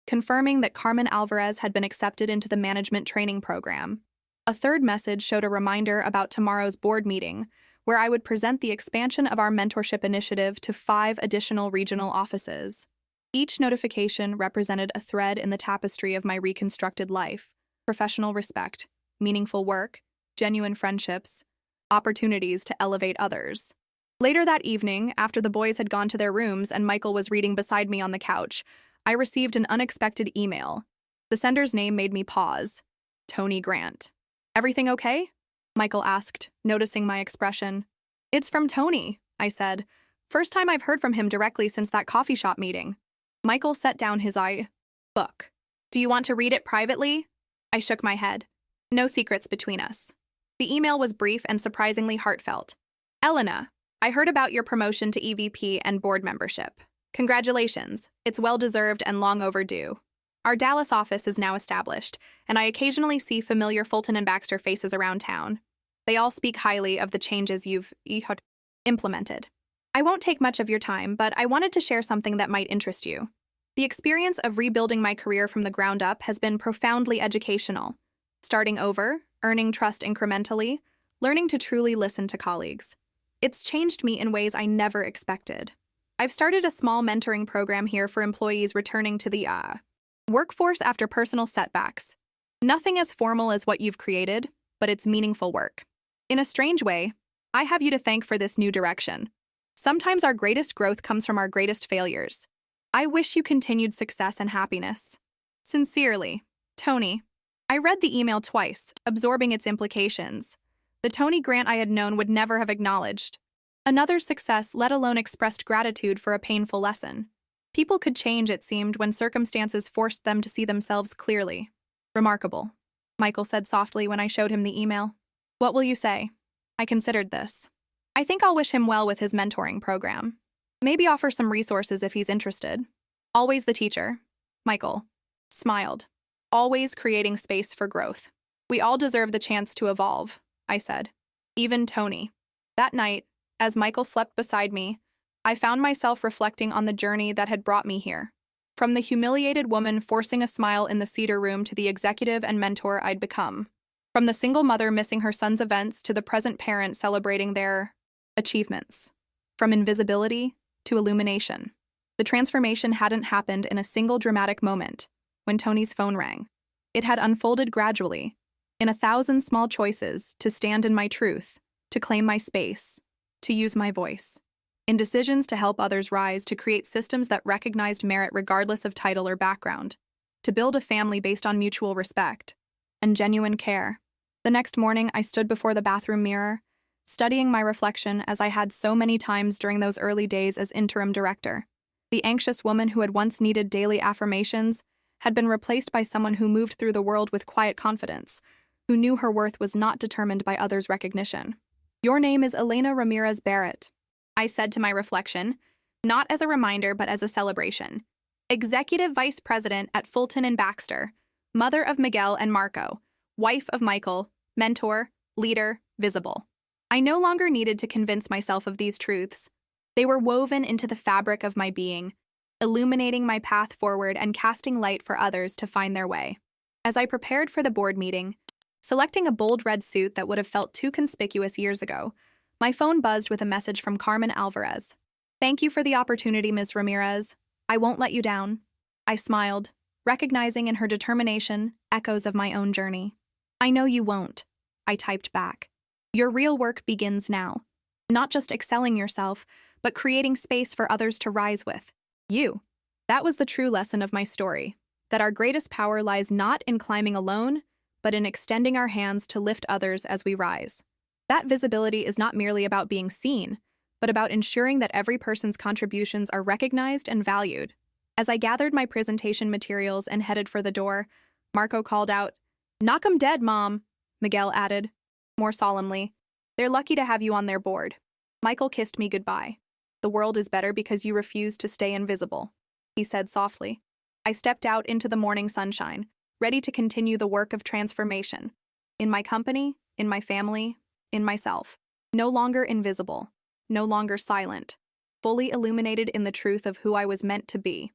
confirming that Carmen Alvarez had been accepted into the management training program. A third message showed a reminder about tomorrow's board meeting, where I would present the expansion of our mentorship initiative to 5 additional regional offices. Each notification represented a thread in the tapestry of my reconstructed life: professional respect, meaningful work, genuine friendships, opportunities to elevate others. Later that evening, after the boys had gone to their rooms and Michael was reading beside me on the couch, I received an unexpected email. The sender's name made me pause. Tony Grant. "Everything okay?" Michael asked, noticing my expression. "It's from Tony," I said. "First time I've heard from him directly since that coffee shop meeting." Michael set down his book. "Do you want to read it privately?" I shook my head. No secrets between us. The email was brief and surprisingly heartfelt. "Elena, I heard about your promotion to EVP and board membership. Congratulations. It's well-deserved and long overdue. Our Dallas office is now established, and I occasionally see familiar Fulton and Baxter faces around town. They all speak highly of the changes you've implemented. I won't take much of your time, but I wanted to share something that might interest you. The experience of rebuilding my career from the ground up has been profoundly educational. Starting over, earning trust incrementally, learning to truly listen to colleagues. It's changed me in ways I never expected. I've started a small mentoring program here for employees returning to the workforce after personal setbacks. Nothing as formal as what you've created, but it's meaningful work. In a strange way, I have you to thank for this new direction. Sometimes our greatest growth comes from our greatest failures. I wish you continued success and happiness. Sincerely, Tony. I read the email twice, absorbing its implications. The Tony Grant I had known would never have acknowledged. Another success, let alone expressed gratitude for a painful lesson. People could change, it seemed, when circumstances forced them to see themselves clearly. Remarkable, Michael said softly when I showed him the email. What will you say? I considered this. I think I'll wish him well with his mentoring program. Maybe offer some resources if he's interested. Always the teacher. Michael smiled. Always creating space for growth. We all deserve the chance to evolve, I said. Even Tony. That night, as Michael slept beside me, I found myself reflecting on the journey that had brought me here. From the humiliated woman forcing a smile in the cedar room to the executive and mentor I'd become. From the single mother missing her son's events to the present parent celebrating their achievements. From invisibility to illumination. The transformation hadn't happened in a single dramatic moment when Tony's phone rang. It had unfolded gradually, in 1,000 small choices to stand in my truth, to claim my space, to use my voice. In decisions to help others rise, to create systems that recognized merit regardless of title or background, to build a family based on mutual respect and genuine care. The next morning, I stood before the bathroom mirror, studying my reflection as I had so many times during those early days as interim director. The anxious woman who had once needed daily affirmations had been replaced by someone who moved through the world with quiet confidence, who knew her worth was not determined by others' recognition. Your name is Elena Ramirez Barrett, I said to my reflection, not as a reminder but as a celebration. Executive Vice President at Fulton and Baxter, mother of Miguel and Marco, wife of Michael, mentor, leader, visible. I no longer needed to convince myself of these truths. They were woven into the fabric of my being, illuminating my path forward and casting light for others to find their way. As I prepared for the board meeting, selecting a bold red suit that would have felt too conspicuous years ago, my phone buzzed with a message from Carmen Alvarez. Thank you for the opportunity, Ms. Ramirez. I won't let you down. I smiled, recognizing in her determination echoes of my own journey. I know you won't, I typed back. Your real work begins now. Not just excelling yourself, but creating space for others to rise with. You. That was the true lesson of my story, that our greatest power lies not in climbing alone, but in extending our hands to lift others as we rise. That visibility is not merely about being seen, but about ensuring that every person's contributions are recognized and valued. As I gathered my presentation materials and headed for the door, Marco called out, "Knock 'em dead, Mom," Miguel added, more solemnly. "They're lucky to have you on their board." Michael kissed me goodbye. "The world is better because you refuse to stay invisible," he said softly. I stepped out into the morning sunshine, ready to continue the work of transformation. In my company, in my family, in myself. No longer invisible, no longer silent, fully illuminated in the truth of who I was meant to be.